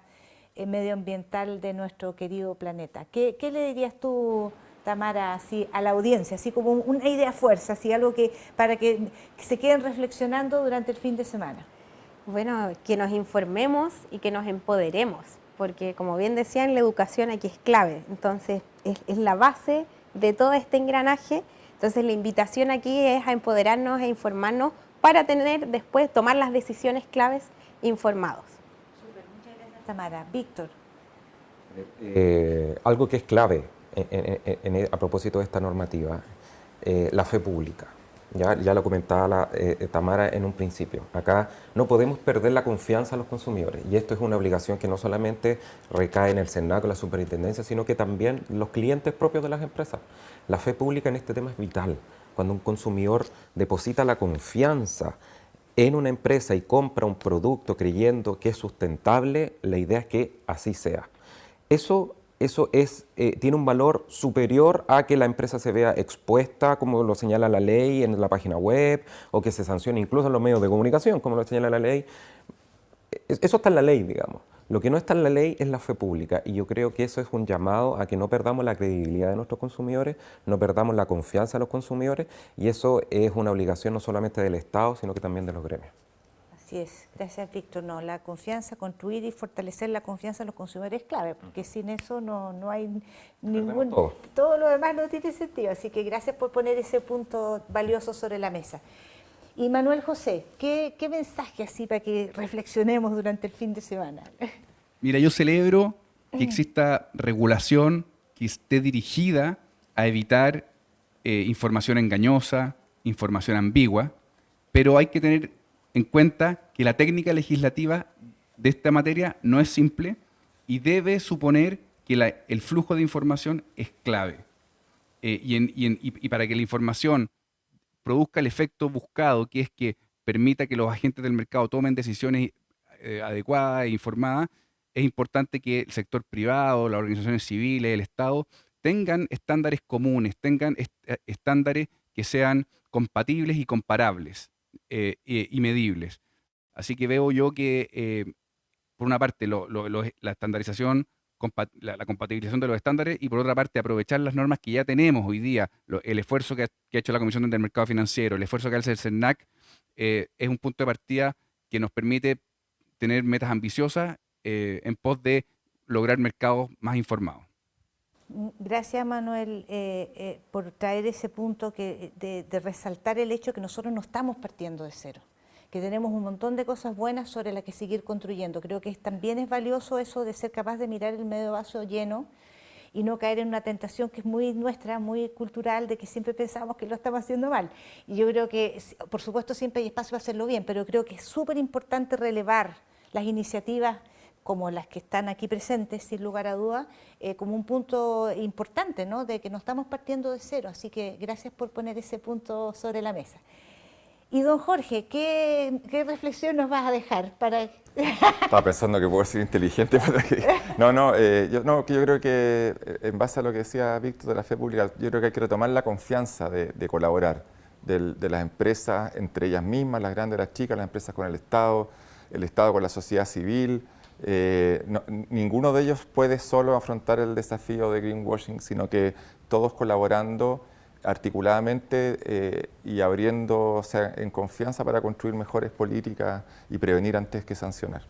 medioambiental de nuestro querido planeta. ¿Qué le dirías tú, Tamara, así, a la audiencia, así como una idea fuerza, así, algo para que se queden reflexionando durante el fin de semana? Bueno, que nos informemos y que nos empoderemos, porque como bien decían, la educación aquí es clave, entonces es la base de todo este engranaje. Entonces la invitación aquí es a empoderarnos e informarnos para después tomar las decisiones claves informados. Súper, muchas gracias, Tamara. Víctor. Algo que es clave a propósito de esta normativa, la fe pública. Ya lo comentaba Tamara en un principio. Acá no podemos perder la confianza a los consumidores, y esto es una obligación que no solamente recae en el SENAC o la superintendencia, sino que también los clientes propios de las empresas. La fe pública en este tema es vital. Cuando un consumidor deposita la confianza en una empresa y compra un producto creyendo que es sustentable, la idea es que así sea. Eso tiene un valor superior a que la empresa se vea expuesta, como lo señala la ley en la página web, o que se sancione incluso en los medios de comunicación, como lo señala la ley. Eso está en la ley, digamos. Lo que no está en la ley es la fe pública, y yo creo que eso es un llamado a que no perdamos la credibilidad de nuestros consumidores, no perdamos la confianza de los consumidores, y eso es una obligación no solamente del Estado, sino que también de los gremios. Así es, gracias, Víctor. No, la confianza, construir y fortalecer la confianza en los consumidores es clave, porque sin eso no hay ningún... Todo lo demás no tiene sentido, así que gracias por poner ese punto valioso sobre la mesa. Y Manuel José, ¿qué mensaje así para que reflexionemos durante el fin de semana? Mira, yo celebro que exista regulación que esté dirigida a evitar información engañosa, información ambigua, pero hay que tener en cuenta que la técnica legislativa de esta materia no es simple y debe suponer que el flujo de información es clave. Y para que la información produzca el efecto buscado, que es que permita que los agentes del mercado tomen decisiones adecuadas e informadas, es importante que el sector privado, las organizaciones civiles, el Estado, tengan estándares comunes, tengan estándares que sean compatibles y comparables y medibles. Así que veo yo que, por una parte, la estandarización, la compatibilización de los estándares, y por otra parte, aprovechar las normas que ya tenemos hoy día, el esfuerzo que ha hecho la Comisión del Mercado Financiero, el esfuerzo que hace el CERNAC, es un punto de partida que nos permite tener metas ambiciosas en pos de lograr mercados más informados. Gracias, Manuel, por traer ese punto de resaltar el hecho que nosotros no estamos partiendo de cero, que tenemos un montón de cosas buenas sobre las que seguir construyendo. Creo que también es valioso eso de ser capaz de mirar el medio vaso lleno y no caer en una tentación que es muy nuestra, muy cultural, de que siempre pensamos que lo estamos haciendo mal. Y yo creo que, por supuesto, siempre hay espacio para hacerlo bien, pero creo que es súper importante relevar las iniciativas como las que están aquí presentes, sin lugar a dudas, como un punto importante, ¿no?, de que no estamos partiendo de cero. Así que gracias por poner ese punto sobre la mesa. Y don Jorge, ¿qué reflexión nos vas a dejar? Estaba pensando que puedo ser inteligente. Yo creo que en base a lo que decía Víctor de la fe pública, yo creo que hay que retomar la confianza de colaborar de las empresas entre ellas mismas, las grandes, las chicas, las empresas con el Estado con la sociedad civil. Ninguno de ellos puede solo afrontar el desafío de greenwashing, sino que todos colaborando articuladamente y abriéndose en confianza para construir mejores políticas y prevenir antes que sancionar.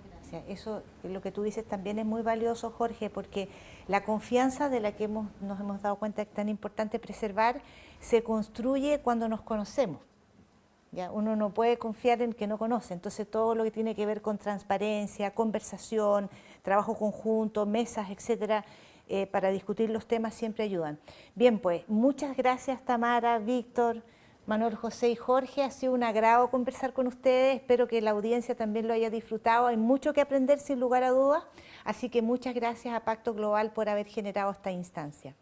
Muchas gracias. Eso, lo que tú dices también es muy valioso, Jorge, porque la confianza de la que nos hemos dado cuenta que es tan importante preservar se construye cuando nos conocemos. ¿Ya? Uno no puede confiar en que no conoce, entonces todo lo que tiene que ver con transparencia, conversación, trabajo conjunto, mesas, etcétera, para discutir los temas siempre ayudan. Bien, pues muchas gracias Tamara, Víctor, Manuel José y Jorge. Ha sido un agrado conversar con ustedes, espero que la audiencia también lo haya disfrutado. Hay mucho que aprender sin lugar a dudas, así que muchas gracias a Pacto Global por haber generado esta instancia.